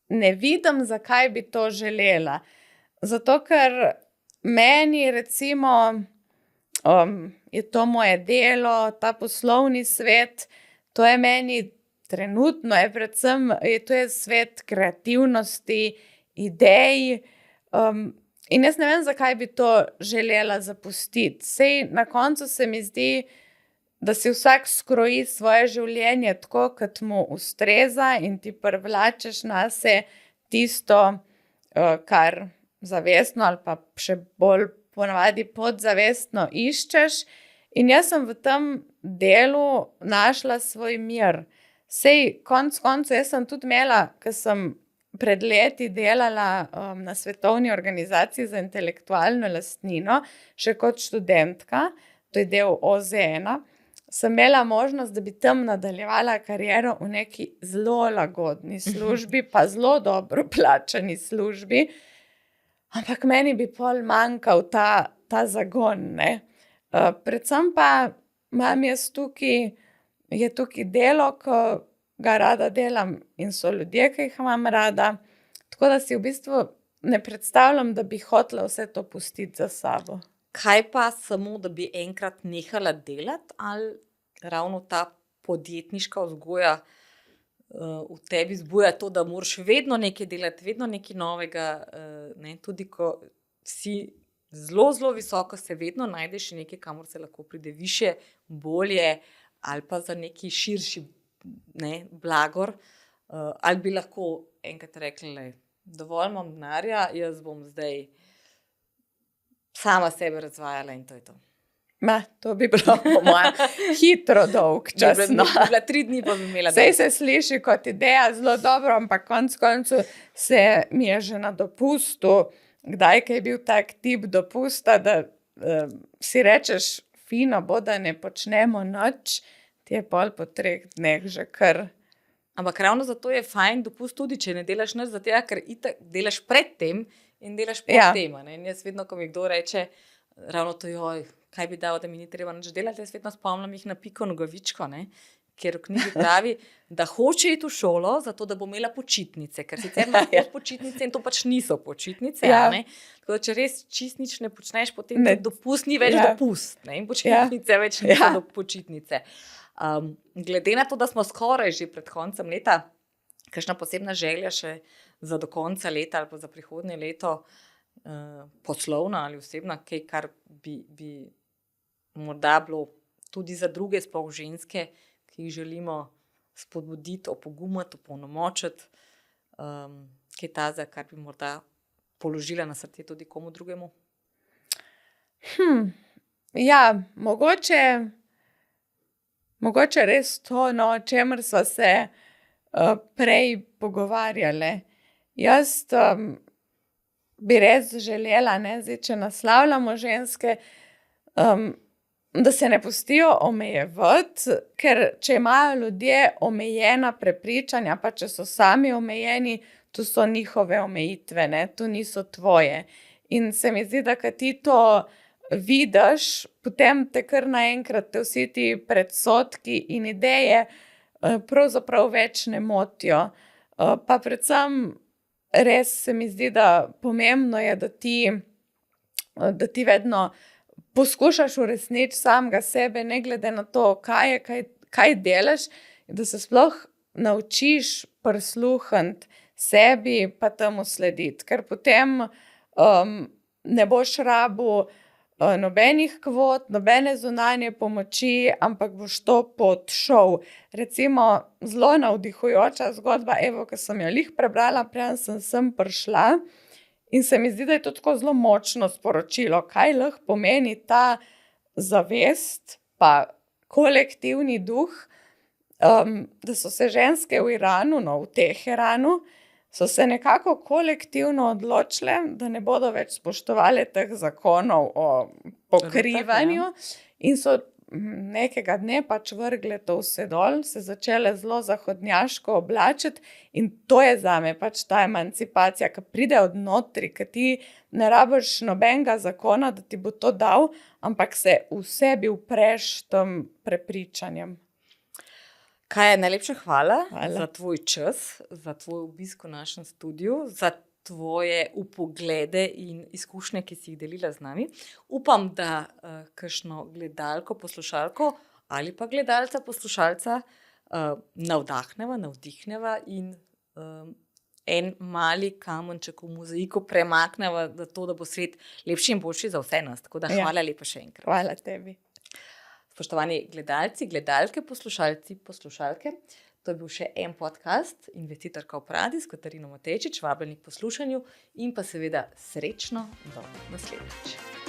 ne vidim, zakaj bi to želela. Zato, ker meni recimo je to moje delo, ta poslovni svet, to je meni trenutno, to je svet kreativnosti, idej in jaz ne vem, zakaj bi to želela zapustiti. Sej na koncu se mi zdi, da si vsak skroji svoje življenje tako, kot mu ustreza in ti privlačeš nase tisto, kar zavestno ali pa še bolj ponavadi podzavestno iščeš. In jaz sem v tem delu našla svoj mir. Sej konec koncev, jaz sem tudi imela, ko sem pred leti delala na Svetovni organizaciji za intelektualno lastnino, še kot študentka, to je del OZN, sem imela možnost, da bi tam nadaljevala kariero v neki zelo lagodni službi, pa zelo dobro plačani službi, ampak meni bi pol manjkal ta zagon, ne. Predvsem pa imam jaz je tukaj delo, ko ga rada delam in so ljudje, ki jih imam rada, tako da si v bistvu ne predstavljam, da bi hotela vse to pustiti za sabo. Kaj pa samo, da bi enkrat nehala delati, ali ravno ta podjetniška vzgoja v tebi zbuja to, da moraš vedno nekaj delati, vedno nekaj novega, ne? Tudi ko si zelo, zelo visoko, se vedno najdeš nekaj, kamor se lahko pride više, bolje, ali pa za neki širši blagor, ali bi lahko enkrat rekli, dovolj imam denarja, jaz bom zdaj sama sebe razvajala in to je to. To bi bilo po mojem hitro dolg čas. Bi bila 3 dni, pa bi imela. Sej se sliši kot ideja zelo dobro, ampak konec koncev se mi je že na dopustu, kdaj je bil tak tip dopusta, da si rečeš, fino bo, da ne počnemo nič, ti je pol po 3 dneh že kar. Ampak ravno zato je fajn dopust tudi, če ne delaš nič, zato ker itak delaš pred tem in delaš po tem. In jaz vedno, ko mi kdo reče, ravno to, kaj bi dal, da mi ni treba nič delati, jaz vedno spomnim jih na Piko Nogavičko, kjer v knjigi pravi, da hoče iti v šolo, zato da bo imela počitnice, ker sicer imaš počitnice in to pač niso počitnice. Tako da, če res čist nič ne počneš, potem dopust ni več dopust, in počitnice več niso počitnice. Glede na to, da smo skoraj že pred koncem leta, kakšna posebna želja še za do konca leta ali pa za prihodnje leto, poslovna ali osebna, kaj, kar bi morda bilo tudi za druge, sploh ženske, ki jih želimo spodbuditi, opogumiti, opolnomočiti, kaj taza, kar bi morda položila na srce tudi komu drugemu? Mogoče res to, o čemer sva se prej pogovarjali. Jaz bi res želela, zdaj, če naslavljamo ženske, da se ne pustijo omejevati, ker če imajo ljudje omejena prepričanja, pa če so sami omejeni, to so njihove omejitve, to niso tvoje. In se mi zdi, da ko ti to vidiš, potem te kar naenkrat vsi ti predsodki in ideje pravzaprav več ne motijo. Pa predvsem res se mi zdi, da pomembno je, da ti vedno poskušaš uresničiti samega sebe, ne glede na to, kaj delaš, da se sploh naučiš prisluhniti sebi pa temu slediti, ker potem ne boš rabil nobenih kvot, nobene zunanje pomoči, ampak boš to pot šel. Recimo, zelo navdihujoča zgodba, ko sem jo prebrala, preden sem prišla, in se mi zdi, da je to tako zelo močno sporočilo, kaj lahko pomeni ta zavest, pa kolektivni duh, da so se ženske v Iranu, v Teheranu, so se nekako kolektivno odločile, da ne bodo več spoštovali teh zakonov o pokrivanju in so nekega dne pač vrgle to vse dol, se začele zelo zahodnjaško oblačiti in to je zame pač ta emancipacija, ki pride od notri, ki ti ne rabiš nobenega zakona, da ti bo to dal, ampak se v sebi upreš tem prepričanjem. Kaja, najlepša hvala Hvala. za tvoj čas, za tvoj obisk v našem studiu, za tvoje upoglede in izkušnje, ki si jih delila z nami. Upam, da kakšno gledalko, poslušalko ali pa gledalca, poslušalca navdahneva, navdihneva in en mali kamenček v mozaiku premakneva za to, da bo svet lepši in boljši za vse nas. Tako da hvala lepa še enkrat. Hvala tebi. Spoštovani gledalci, gledalke, poslušalci, poslušalke, to je bil še en podcast Investitorka v Pradi s Katarino Matejčič, vabljeni k poslušanju in pa seveda srečno do naslednjič.